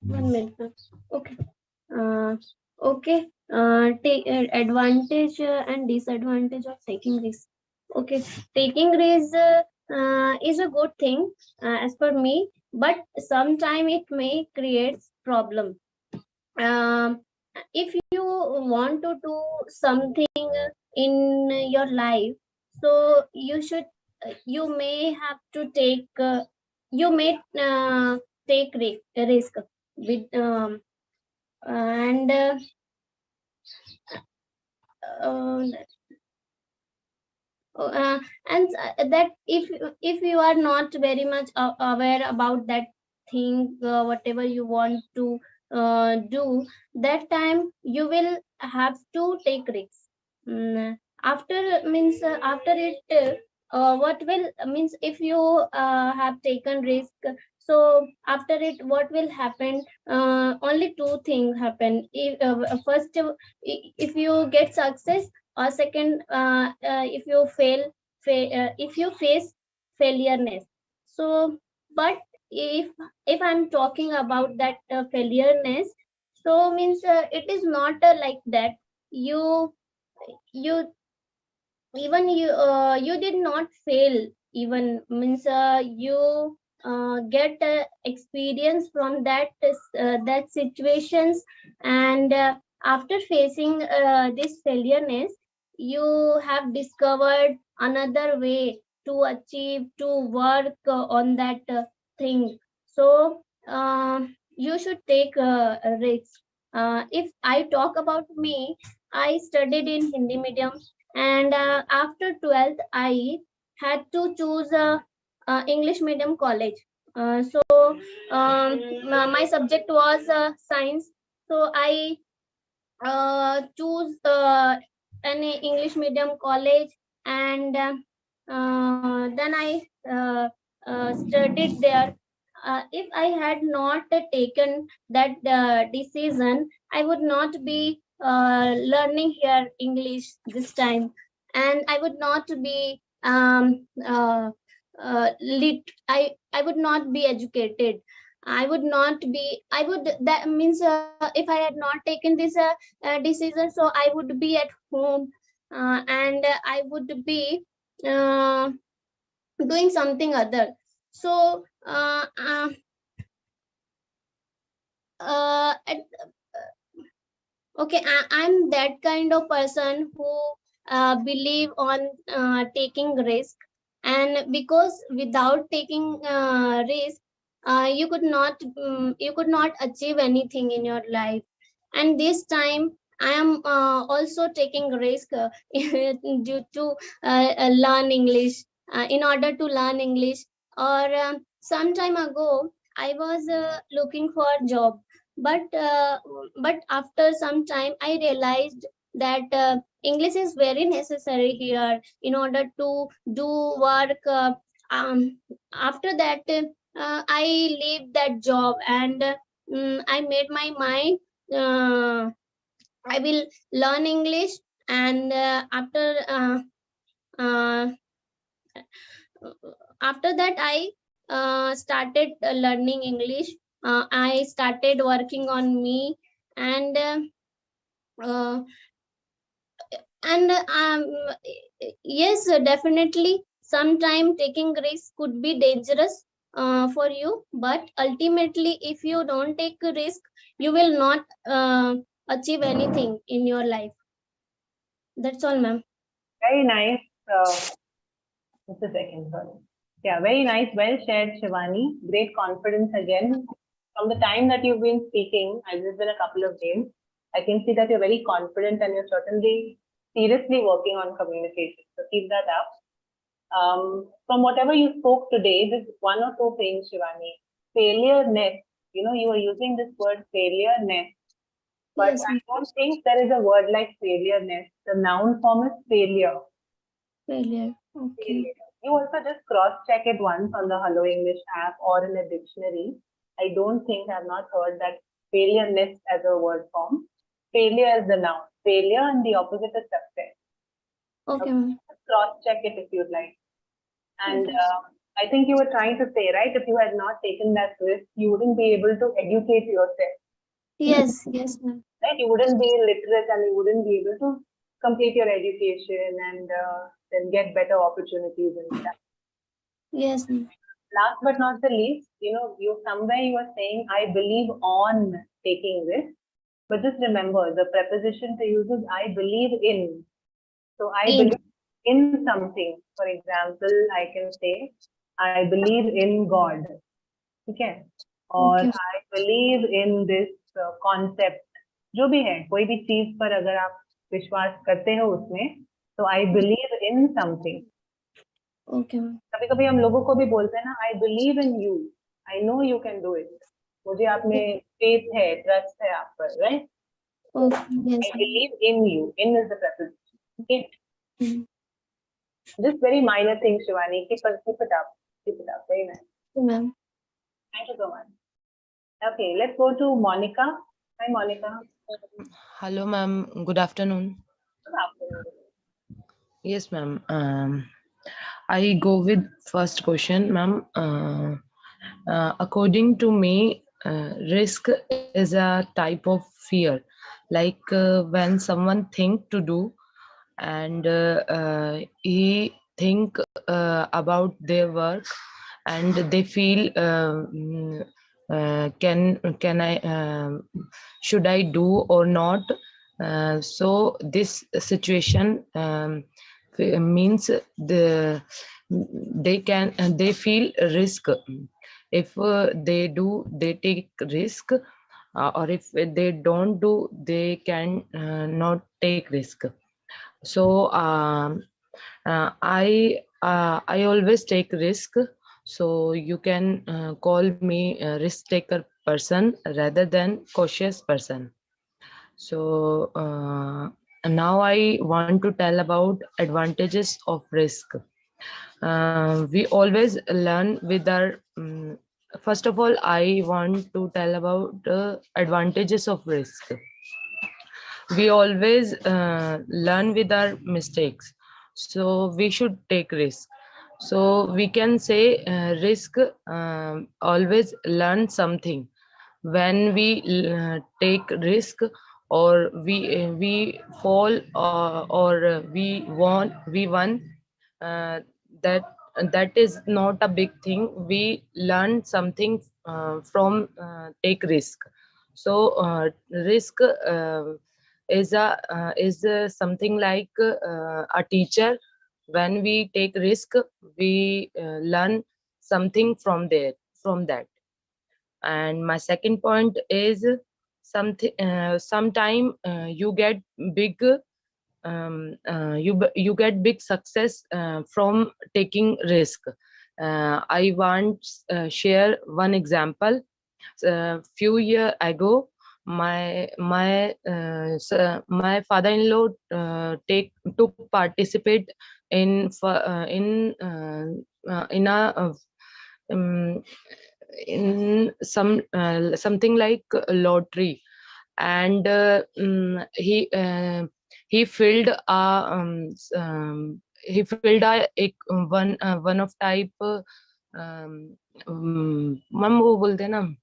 1 minute. Ma'am. Okay. Okay. Take advantage and disadvantage of taking risk. Okay, taking risk is a good thing as per me, but sometimes it may create problem. If you want to do something in your life, so you may have to take you may take risk with and uh, and that if you are not very much aware about that thing, whatever you want to do, that time you will have to take risks. after means after it what will means if you have taken risk, so after it what will happen? Only two things happen. First, if you get success, or second, if you if you face failureness. So but if I'm talking about that failureness, so means it is not like that. You even you did not fail, even means you get experience from that situations, and after facing this failureness, you have discovered another way to achieve, to work on that thing. So you should take a risk. If I talk about me, I studied in Hindi medium, and after 12th I had to choose a English medium college. My subject was science, so I choose an English medium college, and then I studied there. If I had not taken that decision, I would not be learning here English this time, and I would not be I would not be educated. I would not be. I would. That means if I had not taken this decision, so I would be at home, and I would be uh, doing something other. So at okay, I'm that kind of person who believe on taking risk, and because without taking risk, you could not achieve anything in your life. And this time I am also taking risk due to learn English, in order to learn English. Or some time ago I was looking for job, but after some time I realized that English is very necessary here in order to do work. Um, After that I leave that job, and I made my mind, I will learn English. And uh, after that I started learning English. I started working on me, and uh, and yes, definitely sometime taking risk could be dangerous for you, but ultimately if you don't take a risk, you will not achieve anything in your life. That's all, ma'am. Very nice. Just a second, sorry. Yeah, very nice. Well shared, Shivani. Great confidence again. From the time that you've been speaking, it's been a couple of days, I can see that you're very confident and you're certainly seriously working on communication. So keep that up. From whatever you spoke today, there's one or two things, Shivani. Failure-ness. You know, you were using this word failure-ness, but Yes, I don't think there is a word like failure-ness. The noun form is failure. failure. Okay. You also just cross-check it once on the Hello English app or in a dictionary. I don't think I've not heard that failure-ness as a word form. Failure is the noun. Failure and the opposite is success. Okay, ma'am. Cross-check it if you'd like. And Okay. I think you were trying to say, right, if you had not taken that risk, you wouldn't be able to educate yourself. Yes, yes, ma'am. Right? You wouldn't be literate and you wouldn't be able to complete your education and then get better opportunities and stuff. Yes, ma'am. Last but not the least, you know, somewhere you were saying, I believe on taking this, but just remember the preposition to use is I believe in. So I In. believe in something. For example, I can say, I believe in God. Okay. Or Okay. I believe in this concept. जो भी है, कोई भी चीज पर अगर आप विश्वास करते हो उसमें, तो I believe in something. Okay, ma'am. कभी कभी हम लोगों को भी बोलते हैं ना, I believe in you. I know you can do it. मुझे आप में faith है, trust है आप पर, right? Okay. Yes, I ma'am. believe in you. In is the preposition. Okay. Just very minor things, Shivani. Keep it up. Keep it up. Very nice. Ma'am. Thank you so much. Okay, let's go to Monica. Hi, Monica. Hello, ma'am. Good afternoon. Good afternoon. Yes, ma'am. I go with first question, ma'am. According to me, risk is a type of fear, like when someone think to do and he think about their work and they feel can I should I do or not. So this situation means they feel risk. If they do, they take risk, or if they don't do, they can not take risk. So I always take risk. So you can call me a risk taker person rather than cautious person. So now I want to tell about advantages of risk. We always learn with our first of all, I want to tell about advantages of risk. We always learn with our mistakes, so we should take risk. So we can say risk always learn something. When we take risk, or we fall, or we won, uh, that that is not a big thing. We learn something from take risk. So risk is something like a teacher. When we take risk, we learn something from that. And my second point is sometime you get big you get big success from taking risk. I want share one example. Few year ago, my father-in-law took participate in a um, in something like a lottery. And he filled one of type ma'am वो बोलते हैं ना,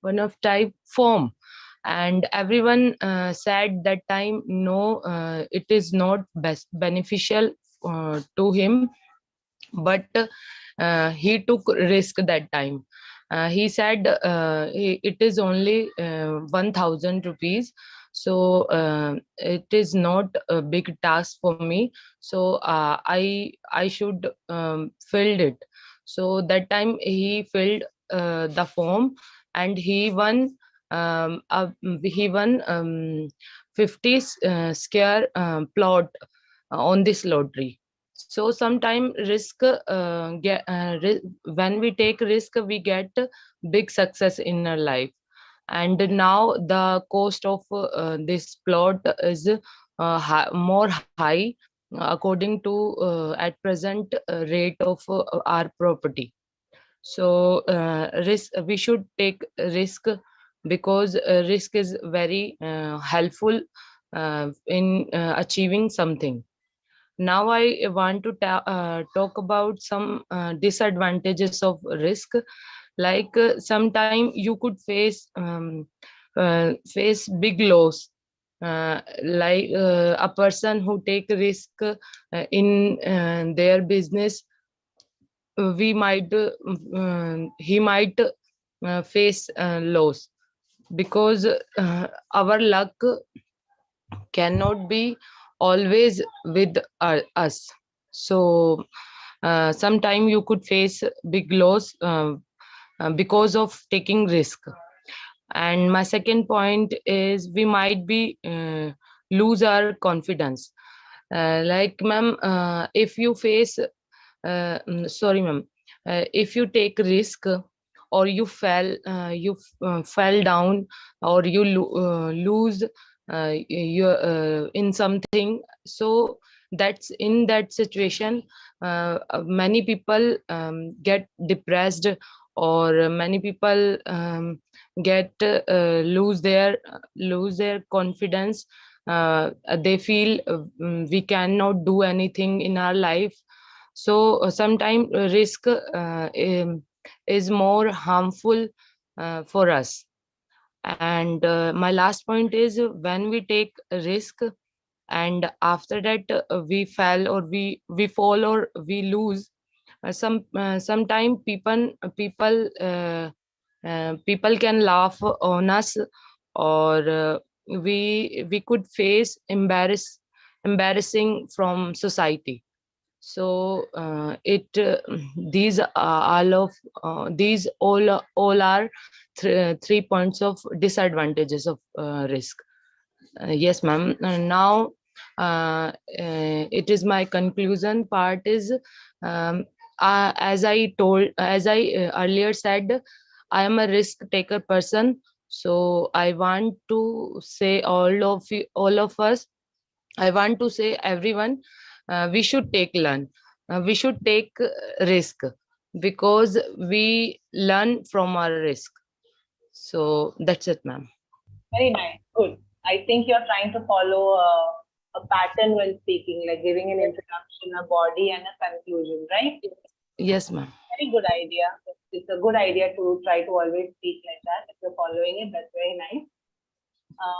one of type form. And everyone said that time no, it is not best beneficial to him. But he took risk that time. He said it is only 1000 rupees, so it is not a big task for me. So I should filled it. So that time he filled the form, and he won 50 square plot on this lottery. So sometime risk when we take risk, we get big success in our life. And now the cost of this plot is more high according to at present rate of our property. So risk, we should take risk, because risk is very helpful in achieving something. Now I want to talk about some disadvantages of risk. Like sometime you could face big loss. Like a person who take risk in their business, we might he might face loss, because our luck cannot be always with us. So sometime you could face big loss because of taking risk. And my second point is we might be lose our confidence. Like ma'am, if you face sorry ma'am, if you take risk, or you fell down, or you lose your in something, so that's in that situation, many people get depressed, or many people get lose their confidence. They feel we cannot do anything in our life. So sometimes risk is more harmful for us. And my last point is, when we take a risk and after that we fall, or we fall, or we lose, sometime people can laugh on us, or we could face embarrassing from society. So it these are all are three points of disadvantages of risk. Yes, ma'am. Now it is my conclusion part is, as I earlier said, I am a risk taker person. So I want to say all of us, I want to say everyone, we should we should take risk, because we learn from our risk. So that's it, ma'am. Very nice. Good. I think you're trying to follow a pattern when speaking, like giving an introduction, a body, and a conclusion, right? Yes, ma'am. Very good idea. It's a good idea to try to always speak like that. If you're following it, that's very nice.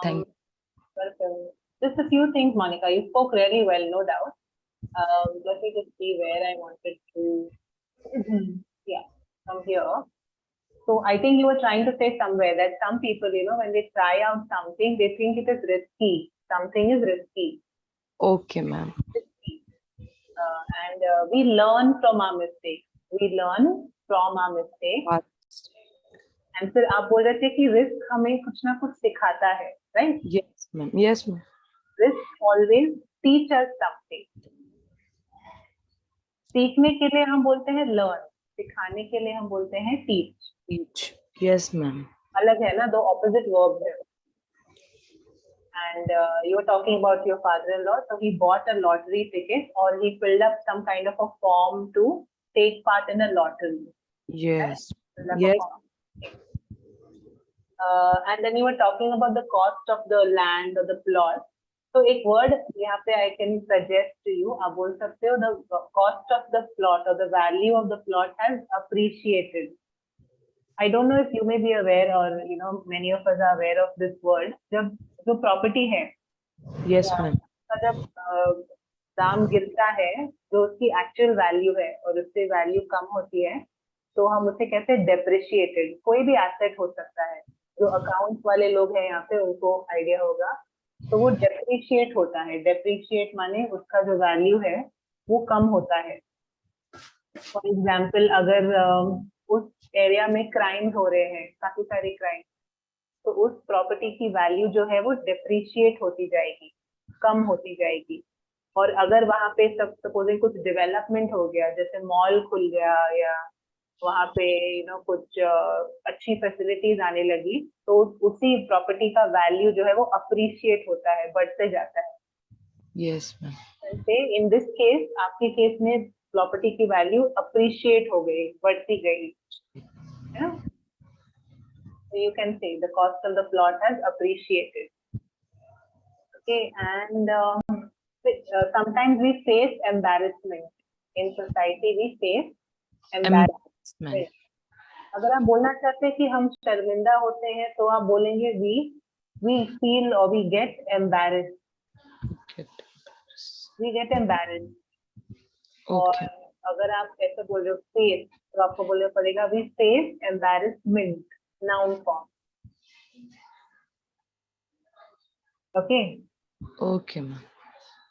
Thank Welcome. Just a few things, Monica. You spoke really well, no doubt. Let me just see where I wanted to. Yeah, from here. So I think you were trying to say somewhere that some people, when they try out something, they think it is risky. Something is risky. Okay, ma'am. And we learn from our mistakes. We learn from our mistakes. And फिर आप बोल रहे थे कि risk हमें कुछ ना कुछ सिखाता है, right? Yes, ma'am. Yes, ma'am. Risk always teach us something. सीखने के लिए हम बोलते हैं learn, सिखाने के लिए हम बोलते हैं teach. Teach. Yes, ma'am. अलग है ना, दो opposite verbs है. And you were talking about your father-in-law, so he bought a lottery ticket, or he filled up some kind of a form to take part in a lottery. Yes. Right? Yes. And then you were talking about the cost of the land or the plot. So एक word यहाँ पे I can suggest to you. आप बोल सकते हो the cost of the plot or the value of the plot has appreciated. I don't know if you may be aware, or many of us are aware of this word. जब जो property है, Yes, ma'am. जब दाम गिरता है, जो उसकी actual value है और उससे value कम होती है, तो हम उसे कहते हैं depreciated. कोई भी asset हो सकता है. जो अकाउंट्स वाले लोग हैं यहाँ पे, उनको आइडिया होगा. तो वो डेप्रिशिएट होता है. डेप्रिशिएट माने उसका जो वैल्यू है वो कम होता है. फॉर एग्जांपल, अगर उस एरिया में क्राइम्स हो रहे हैं, काफी सारे क्राइम, तो उस प्रॉपर्टी की वैल्यू जो है वो डेप्रिशिएट होती जाएगी, कम होती जाएगी. और अगर वहां पे सपोजिंग कुछ डेवलपमेंट हो गया, जैसे मॉल खुल गया या वहां पे कुछ अच्छी फैसिलिटीज आने लगी, तो उसी प्रॉपर्टी का वैल्यू जो है वो अप्रिशिएट होता है, बढ़ते जाता है. Yes, ma'am. In this case, आपके केस में प्रॉपर्टी की वैल्यू अप्रिशिएट हो गई, बढ़ती गई. You can say the cost of the plot has appreciated. Okay, and sometimes we face embarrassment in society. We face embarrassment. अगर आप बोलना चाहते हैं कि हम शर्मिंदा होते हैं, तो आप बोलेंगे we feel or we get embarrassed. We get embarrassed. और अगर आप ऐसे बोल रहे हो face, तो आपको बोलना पड़ेगा we face embarrassment, noun form. Okay. Okay, ma'am.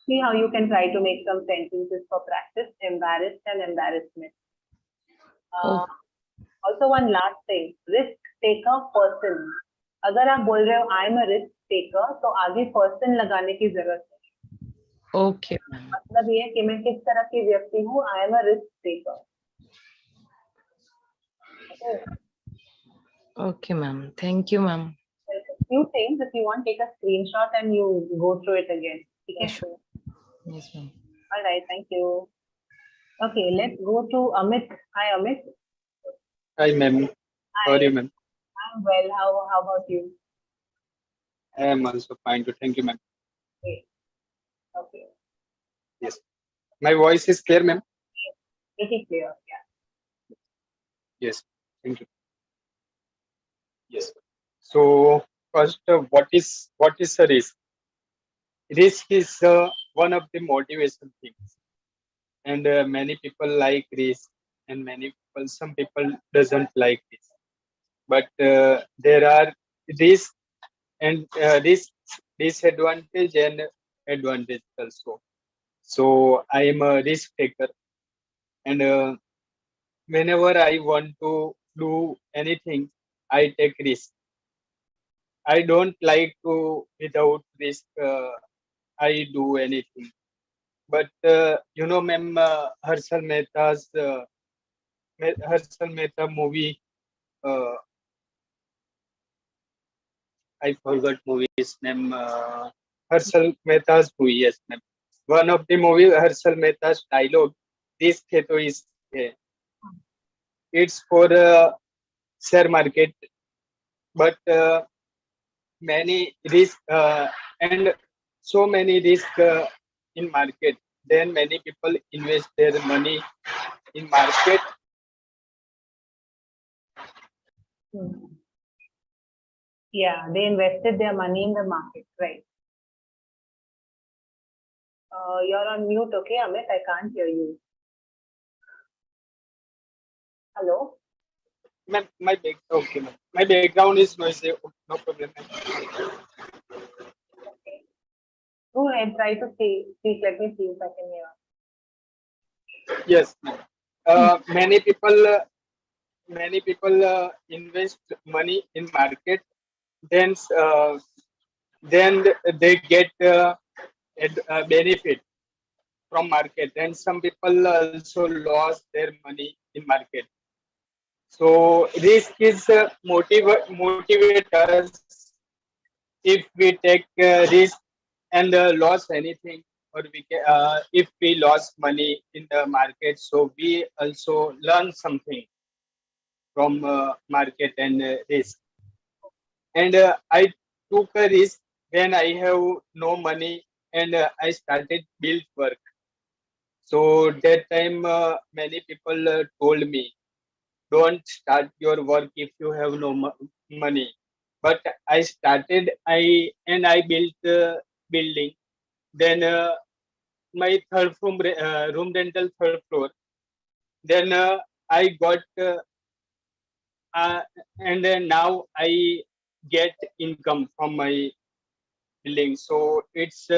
See how you can try to make some sentences for practice. Embarrassed and embarrassment. Also, one last thing, risk taker person. अगर आप बोल रहे हो I am a risk taker, तो आगे person लगाने की जरूरत है. Okay, ma'am. मतलब ये है कि मैं किस तरह की व्यक्ति हूँ. I am a risk taker. Okay, ma'am. Thank you, ma'am. Few things, if you want, take a screenshot and you go through it again. Okay? Sure. Yes, ma'am. All right, thank you. Okay, let's go to Amit. Hi, Amit. Hi, ma'am. How are you, ma'am? I'm well. How about you? I am also fine too. Thank you, ma'am. Great. Okay. Yes. My voice is clear, ma'am? Pretty clear. Yeah. Yes. Thank you. Yes. So first, what is a risk? Risk is one of the motivation things, and many people like risk, and some people doesn't like this. But there are risk and disadvantage and advantage also. So I am a risk taker, and whenever I want to do anything, I take risk. I don't like to without risk. I do anything. But ma'am, Harshal Mehta movie. Uh, I forgot movie's name. Harshal Mehta's movie. Yes, ma'am. One of the movie Harshal Mehta's dialogue. This theto is it's for share market, but many risk and so many risk in market. Then many people invest their money in market. Hmm. Yeah, they invested their money in the market, right? You're on mute, okay, Amit? I can't hear you. Hello? Ma'am, okay, ma'am. My background is noisy. No problem, ma'am. Okay. Go ahead, try to speak. Let me see if I can hear. Yes, ma'am. Many people invest money in market. Then then they get a benefit from market, and some people also lost their money in market. So risk is motivate us if we take risk and lost anything, or if we lost money in the market, so we also learn something from market and risk. And I took a risk when I have no money, and I started build work. So that time many people told me, don't start your work if you have no money. But I started, I built building. Then my room rental third floor. Then I got and then now I get income from my building. So it's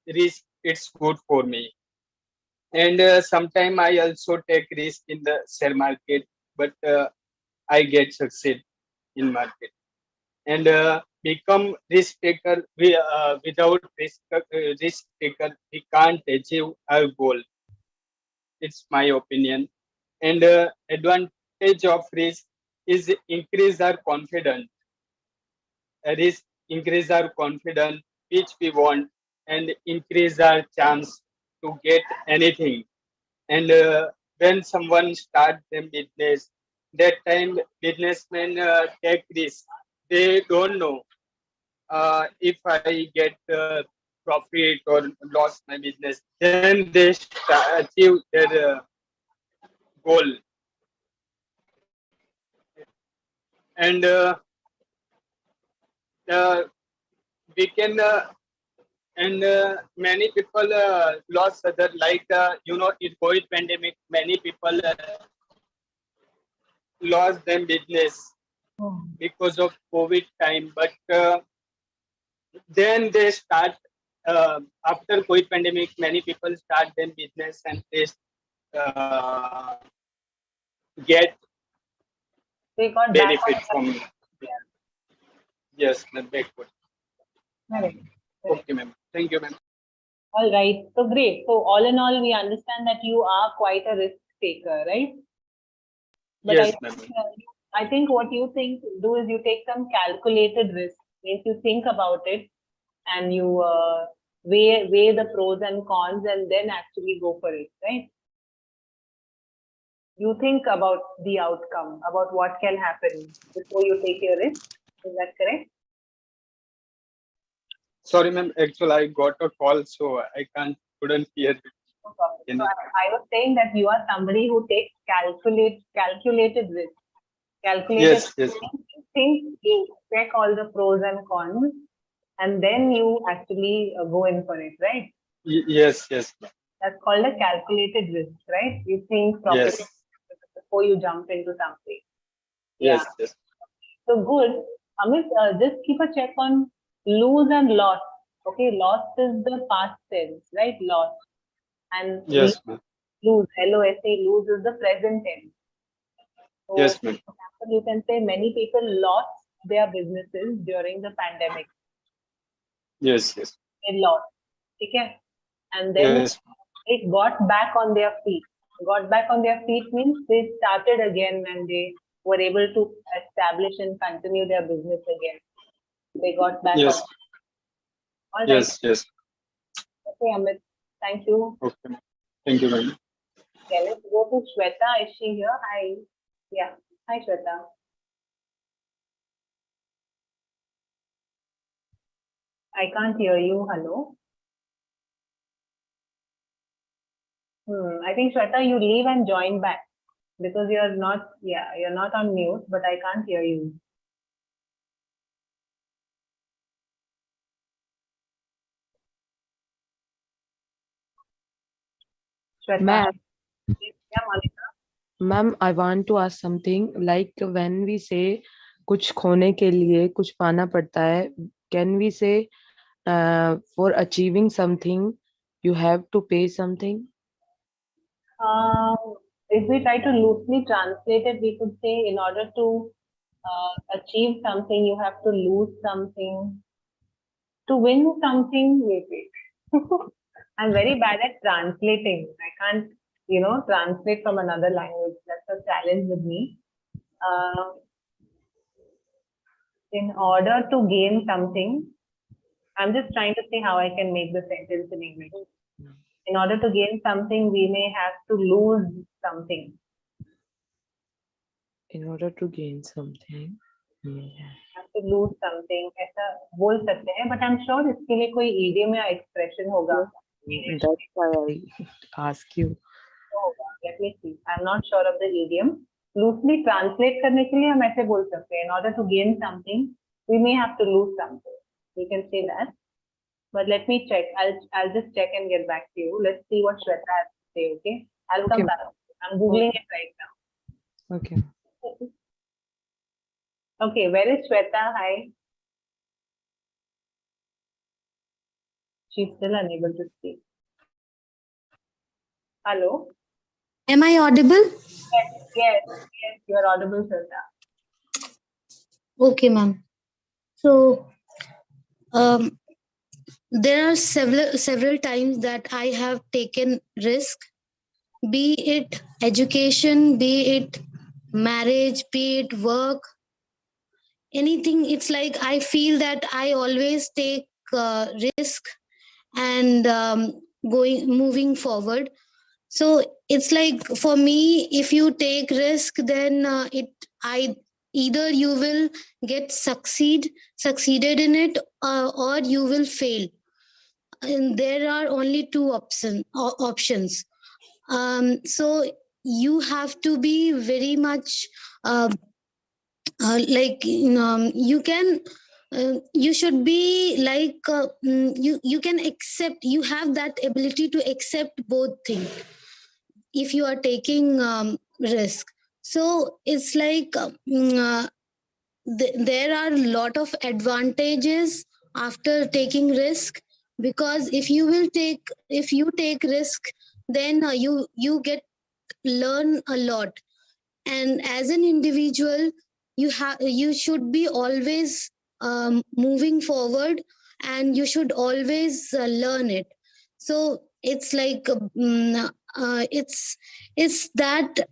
risk. It's good for me. And sometime I also take risk in the share market, but I get succeed in market. And become risk taker. Without risk taker, we can't achieve our goal. It's my opinion. And advantage of risk is increase our confidence. Risk increase our confidence, which we want, and increase our chance to get anything. And when someone start their business, that time businessmen take risk. They don't know if I get profit or lost my business. Then they achieve their goal. And we can and many people lost other, like in COVID pandemic, many people lost their business because of COVID time. But then they start after COVID pandemic, many people start their business, and they get They got back benefit on from. Yes, ma'am. Backward. Correct. Okay, ma'am. Thank you, ma'am. All right. So great. So all in all, we understand that you are quite a risk taker, right? But Yes, ma'am. I think what you do is you take some calculated risk. Means you think about it, and you weigh the pros and cons and then actually go for it, right? You think about the outcome, about what can happen before you take your risk. Is that correct? Sorry, ma'am. Actually, I got a call, so I couldn't hear. No problem. Can So you- I was saying that you are somebody who takes calculated risk. Calculated Yes, yes, you think, you check all the pros and cons, and then you actually go in for it, right? yes, yes, ma'am. That's called a calculated risk, right? You think properly Yes, before you jump into something. yes, Yeah. yes, So good. Amit, just keep a check on lose and loss. Okay, loss is the past tense, right? Loss. And yes, ma'am. lose, L-O-S-E, lose is the present tense. So, Yes, ma'am. for example, you can say many people lost their businesses during the pandemic. Yes, yes, They lost. Okay? And then yes, it got back on their feet. Got back on their feet means they started again and they were able to establish and continue their business again. They got back yes, on. All right. yes, yes. Okay, Amit. Thank you. Okay, ma'am. Thank you, ma'am. Okay, let's go to Shweta. Is she here? Hi. Yeah. Hi, Shweta. I can't hear you. Hello. I think Shweta, you leave and join back because you're not, you're not on mute, but I can't hear you. Shweta. Ma'am. Yeah, Monica. Ma'am, I want to ask something. Like when we say कुछ खोने के लिए कुछ पाना पड़ता है, can we say for achieving something you have to pay something? If we try to loosely translate it, we could say in order to achieve something, you have to lose something. To win something, wait. I'm very bad at translating. I can't, translate from another language. That's a challenge with me. In order to gain something, I'm just trying to see how I can make the sentence in English. In order to gain something, we may have to lose something. In order to gain something, Have to lose something. ऐसा बोल सकते हैं, but I'm sure इसके लिए कोई idiom या expression होगा. that's why I ask you. होगा. Let me see. I'm not sure of the idiom. Loosely translate करने के लिए हम ऐसे बोल सकते हैं. In order to gain something, we may have to lose something. We can say that. But let me check. I'll just check and get back to you. Let's see what Shweta has to say. Okay. I'll come Okay. back. I'm googling it right now. Okay. Okay. Where is Shweta? Hi. She's still unable to speak. Hello. Am I audible? Yes. You are audible, Shweta. Okay, ma'am. So, there are several times that I have taken risk, be it education, be it marriage, be it work, anything. It's like I feel that I always take risk and moving forward. So it's like for me, if you take risk, then either you will get succeeded in it, or you will fail. And there are only two options. So you have to be very much you can. You should be like you can accept. You have that ability to accept both things if you are taking risk. So it's like there are a lot of advantages after taking risk, because if you take risk, then you get learn a lot, and as an individual you should be always moving forward, and you should always learn it. So it's like it's that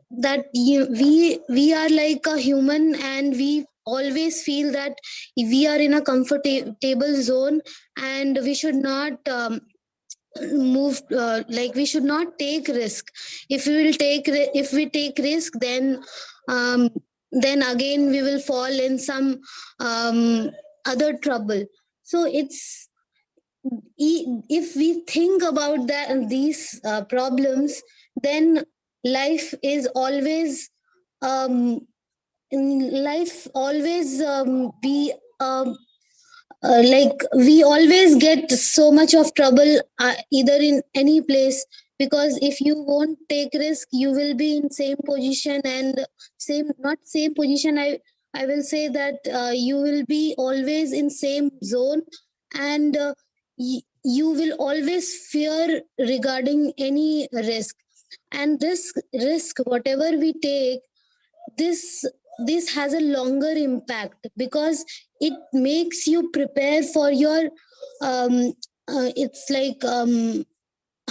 we are like a human, and we always feel that we are in a comfortable zone and we should not move, like we should not take risk. If we take risk, then again we will fall in some other trouble. So it's, if we think about these problems, then life is always be like we always get so much of trouble either in any place, because if you won't take risk, you will be in same position, and not same position, I will say that you will be always in same zone, and you will always fear regarding any risk. And this risk, whatever we take, this has a longer impact, because it makes you prepare for your it's like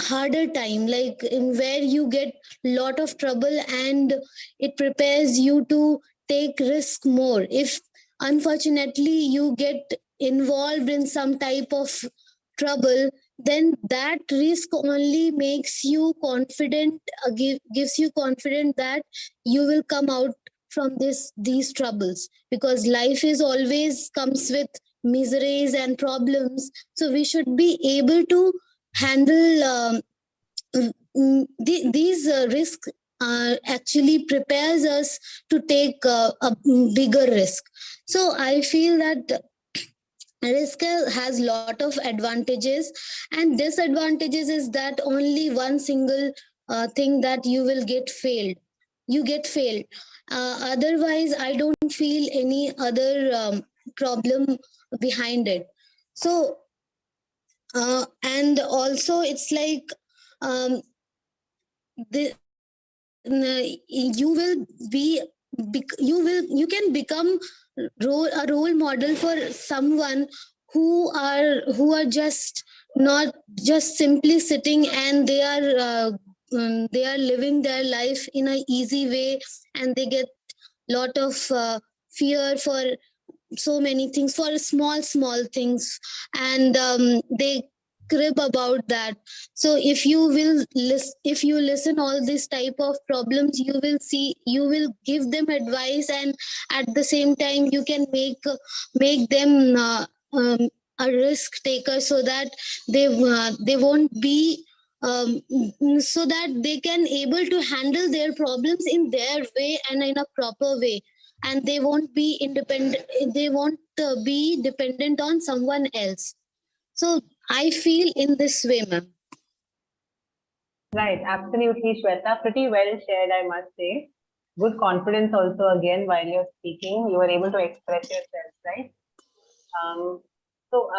harder time, like in where you get lot of trouble, and it prepares you to take risk more. If unfortunately you get involved in some type of trouble, then that risk only makes you confident, gives you confidence that you will come out from these troubles, because life is always comes with miseries and problems. So we should be able to handle these risks. Actually prepares us to take a bigger risk. So I feel that risk has lot of advantages, and disadvantages is that only one single thing, that you will get failed. You get failed. Otherwise, I don't feel any other problem behind it. So, and also it's like you will be, you can become a role model for someone who are just not just simply sitting, and they are living their life in a easy way, and they get lot of fear for so many things, for small things, and they crib about that. So if you listen all this type of problems, you will give them advice, and at the same time you can make them a risk taker, so that they won't be so that they can able to handle their problems in their way and in a proper way, and they won't be independent, they won't be dependent on someone else. So I feel in this way, ma'am. Right, absolutely, Shweta. Pretty well shared, I must say. Good confidence also, again, while you're speaking. You were able to express yourself, right? So,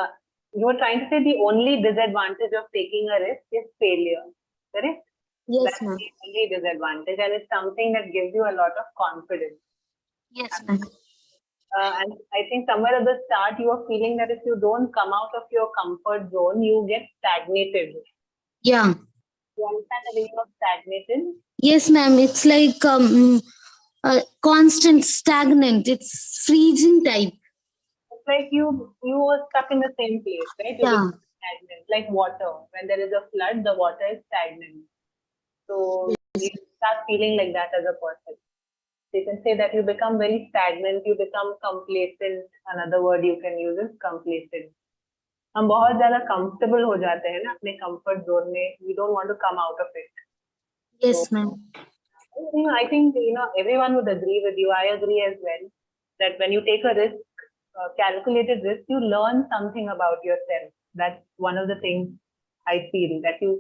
you were trying to say the only disadvantage of taking a risk is failure, correct? Yes, That's ma'am. the only disadvantage, and it's something that gives you a lot of confidence. Yes, ma'am. And I think somewhere at the start, you were feeling that if you don't come out of your comfort zone, you get stagnated. Yeah. You understand the meaning of stagnated? Yes, ma'am. It's like constant stagnant. It's freezing type. It's like you were stuck in the same place, right? You Yeah. become stagnant, like water. When there is a flood, the water is stagnant. So you start feeling like that as a person. You can say that you become very stagnant, you become complacent. Another word you can use is complacent. हम बहुत ज़्यादा comfortable हो जाते हैं ना अपने comfort zone में. We don't want to come out of it. Yes, ma'am. I think everyone would agree with you. I agree as well that when you take a risk, calculated risk, you learn something about yourself. That's one of the things I feel, that you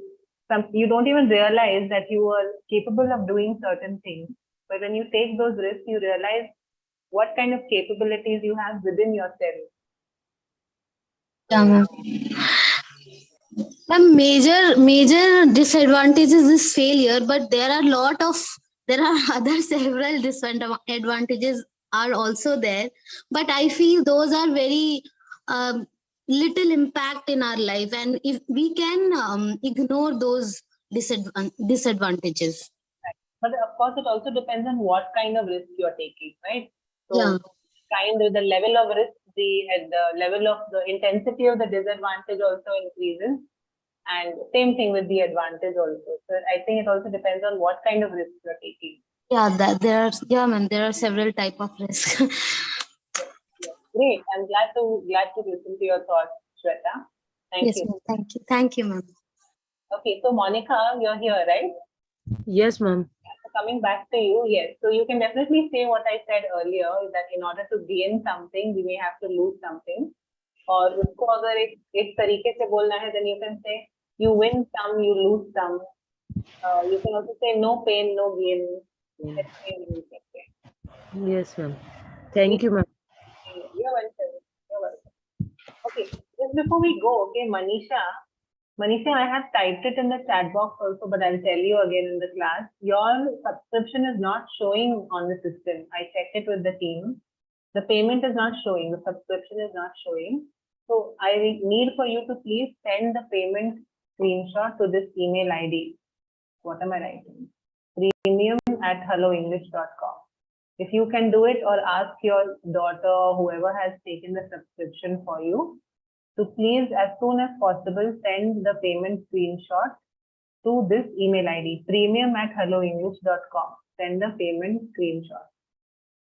don't even realize that you are capable of doing certain things. But when you take those risks, you realize what kind of capabilities you have within yourself. Yeah, ma'am. Ma'am, major disadvantages is failure, but there are other several disadvantages are also there. But I feel those are very little impact in our life, and if we can ignore those disadvantages. But of course, it also depends on what kind of risk you're taking, right? So Yeah. kind of the level of risk, the level of the intensity of the disadvantage also increases. And same thing with the advantage also. So I think it also depends on what kind of risk you're taking. Yeah, ma'am, there are several type of risk. Yes, great. I'm glad to listen to your thoughts, Shweta. Thank Yes, you. ma'am. Thank you, ma'am. Okay, so Monica, you're here, right? Yes, ma'am. So coming back to you, yes. So you can definitely say what I said earlier, that in order to gain something, we may have to lose something. और उसको अगर एक तरीके से बोलना है, then you can say you win some, you lose some. You can also say no pain, no gain. Yes, ma'am. Thank you, ma'am. You're welcome. You're welcome. Okay, just before we go, okay, Manisha, I have typed it in the chat box also, but I'll tell you again in the class. Your subscription is not showing on the system. I checked it with the team. The payment is not showing. The subscription is not showing. So I need for you to please send the payment screenshot to this email ID. What am I writing? premium@helloenglish.com. If you can do it, or ask your daughter or whoever has taken the subscription for you to please, as soon as possible, send the payment screenshot to this email ID, premium@helloenglish.com. Send the payment screenshot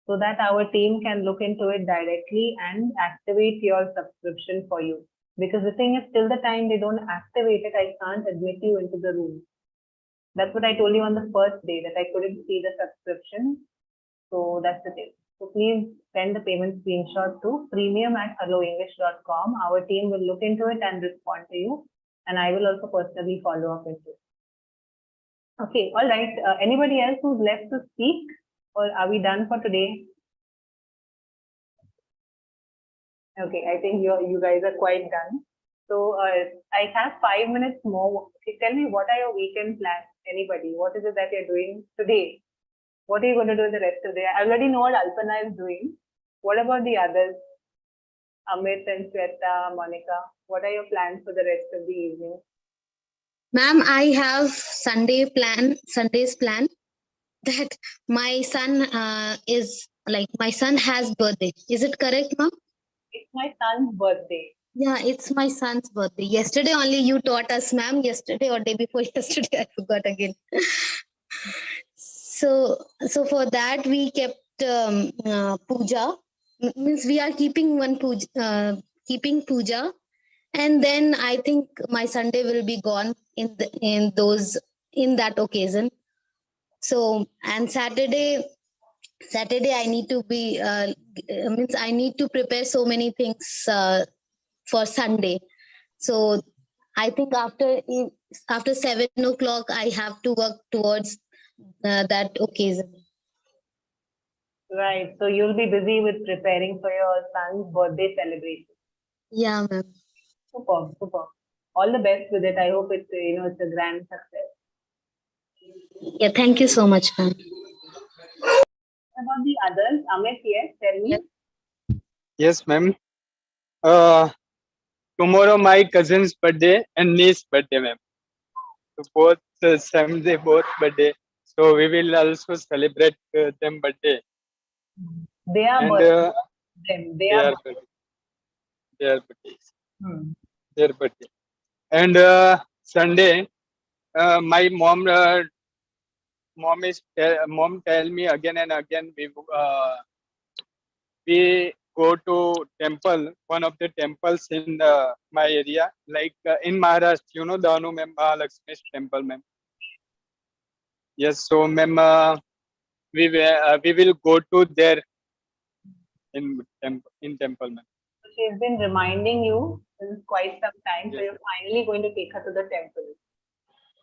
so that our team can look into it directly and activate your subscription for you. Because the thing is, till the time they don't activate it, I can't admit you into the room. That's what I told you on the first day, that I couldn't see the subscription. So that's the thing. So please send the payment screenshot to premium@helloenglish.com. Our team will look into it and respond to you. And I will also personally follow up with you. Okay, all right. Anybody else who's left to speak? Or are we done for today? Okay, I think you guys are quite done. So I have 5 minutes more. Okay, tell me, what are your weekend plans? Anybody? What is it that you're doing today? What are you going to do the rest of the day? I already know what Alpana is doing. What about the others? Amit and Shweta, Monica, what are your plans for the rest of the evening? Ma'am, I have Sunday's plan that my son my son has birthday. Is it correct, ma'am? It's my son's birthday. Yeah, it's my son's birthday. Yesterday only you taught us, ma'am. Yesterday or day before yesterday, I forgot again. So for that we kept puja. Means we are keeping one puja, and then I think my Sunday will be gone in that occasion. So, and Saturday I need to be I need to prepare so many things for Sunday. So I think after 7 o'clock I have to work towards that occasion. Right. So you'll be busy with preparing for your son's birthday celebration. Yeah, ma'am. Superb, superb. All the best with it. I hope it's it's a grand success. Yeah, thank you so much, ma'am. About the others, Amit, yes, tell me. Yes, ma'am. Tomorrow my cousin's birthday and niece birthday, ma'am. So both same day, both birthday. So we will also celebrate them birthday. They are And birthday. they are birthdays. Their birthday. And Sunday, my mom tell me again and again, we go to temple, one of the temples in my area, like in Maharashtra, Danu ma'am, Mahalakshmi's temple, ma'am. Yes, so ma'am, we will go to there in temple, ma'am. She's been reminding you since quite some time, so you're finally going to take her to the temple.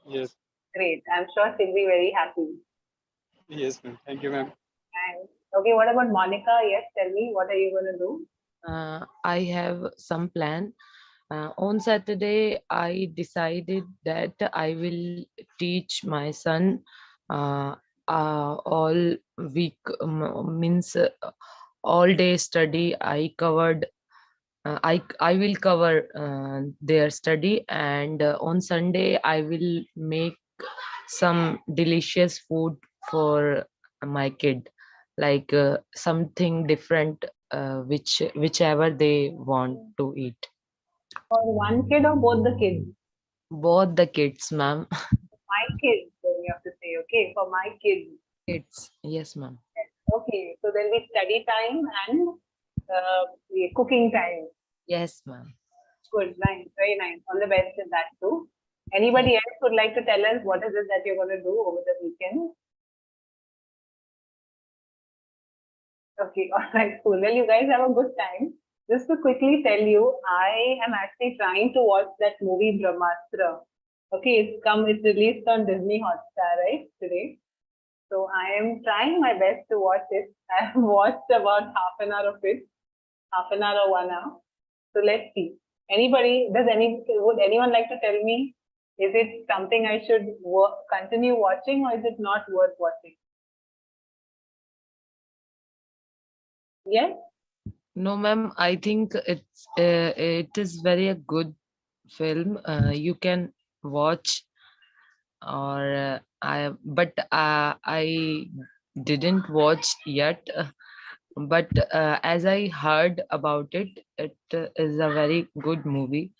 Yes. Great. I'm sure she'll be very happy. Yes, ma'am. Thank you, ma'am. Thanks. Okay, what about Monica? Yes, tell me, what are you going to do? I have some plan. On Saturday, I decided that I will teach my son all week, means all day study. I covered. I will cover their study, and on Sunday I will make some delicious food for my kid, like something different whichever they want to eat. For one kid or both the kids? Both the kids, ma'am. My kids, then you have to say, okay, for my kids. Kids, yes, ma'am. Okay, so there'll be study time and cooking time. Yes, ma'am. Good, nice, very nice. All the best in that too. Anybody else would like to tell us what is it that you're going to do over the weekend? Okay, all right, cool. Well, you guys have a good time. Just to quickly tell you, I am actually trying to watch that movie Brahmastra. Okay, it's released on Disney Hotstar, right, today. So I am trying my best to watch it. I have watched about half an hour of it, half an hour or 1 hour. So let's see. Would anyone like to tell me, is it something I should continue watching or is it not worth watching? Yes? No, ma'am. I think it is very a good film. You can watch, or I didn't watch yet. But as I heard about it, it is a very good movie.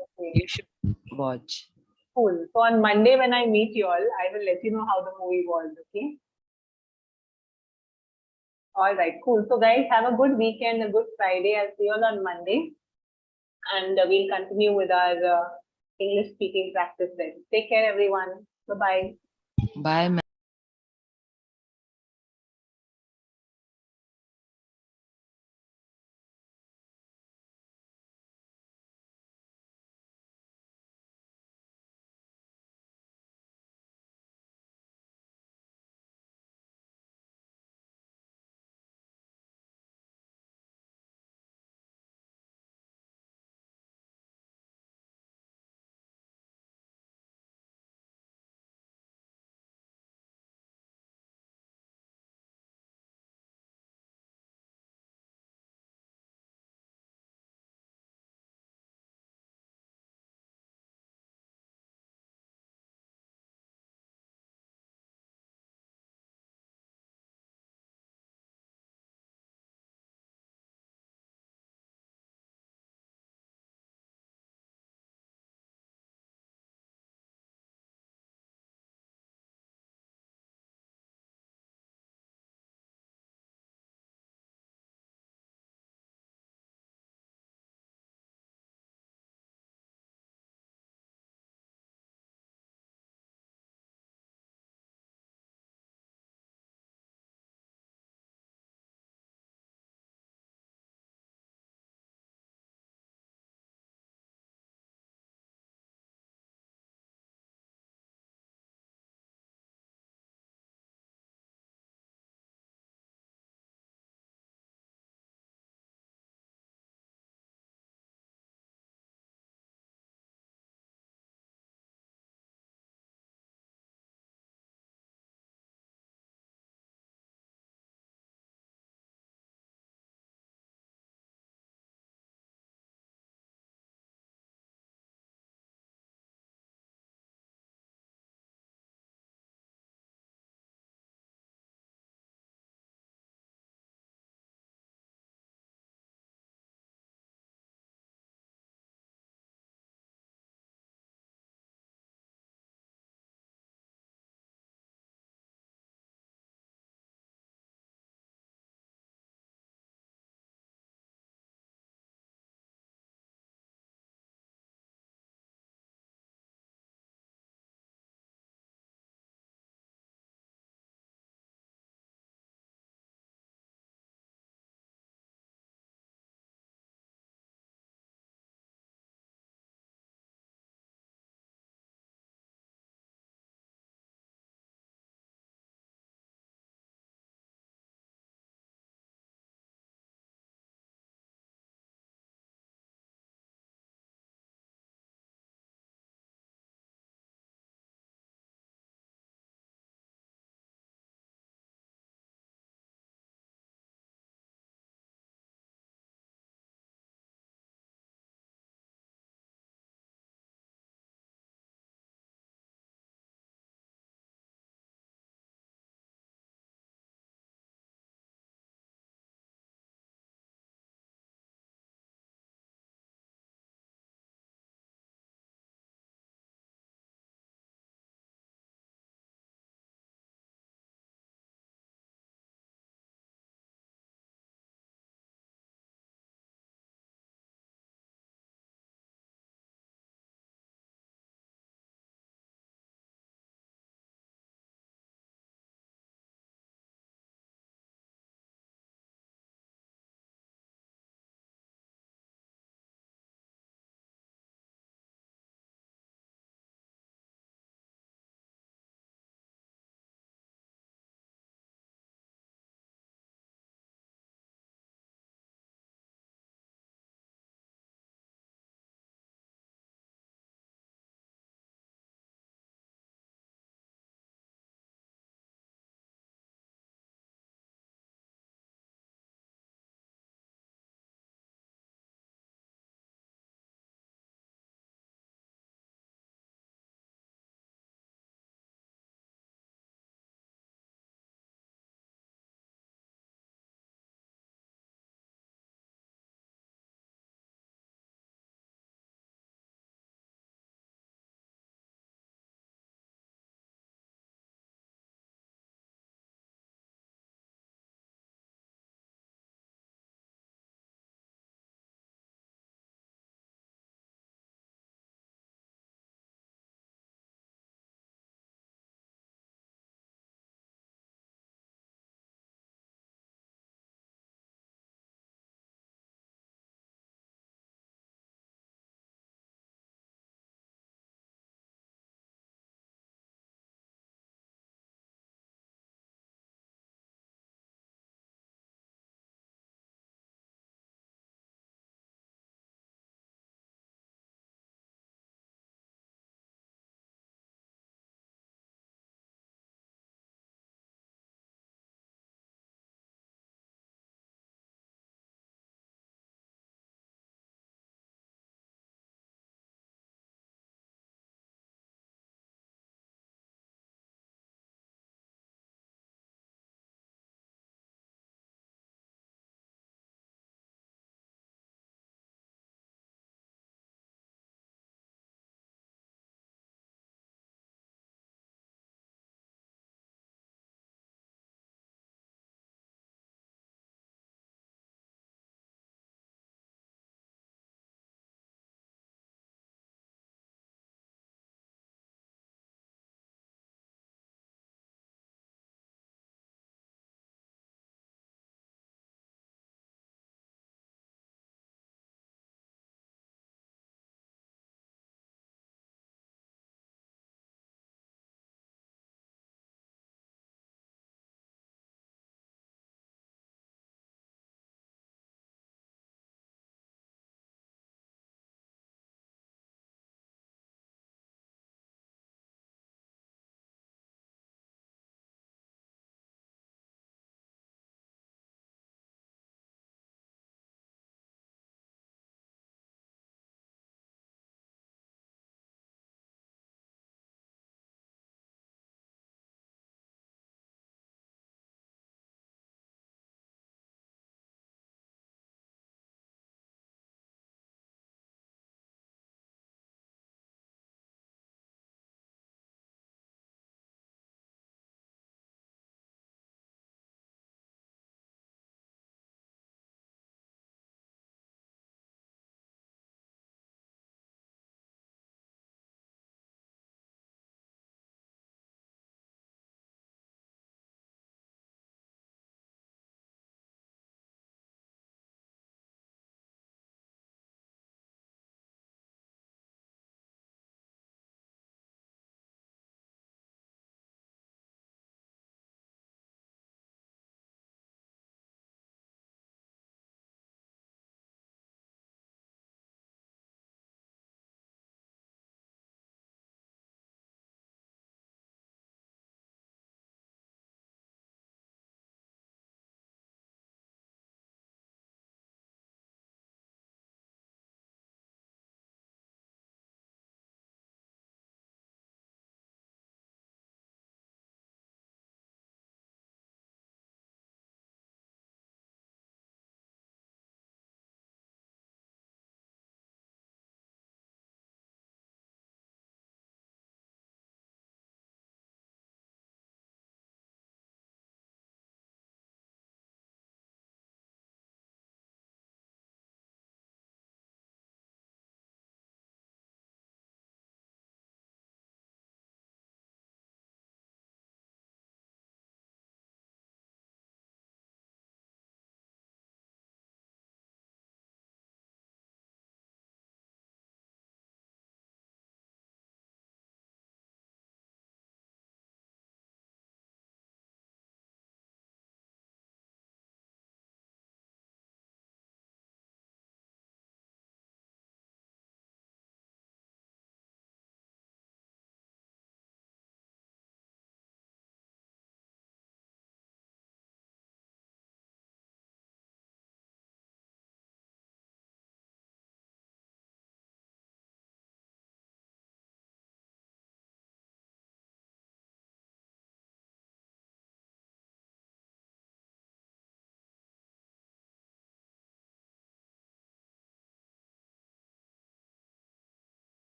Okay. You should watch. Cool. So on Monday when I meet you all, I will let you know how the movie was, okay? All right, cool. So guys, have a good weekend, a good Friday. I'll see you all on Monday. And we'll continue with our English speaking practice then. Take care, everyone. Bye-bye. Bye, ma'am.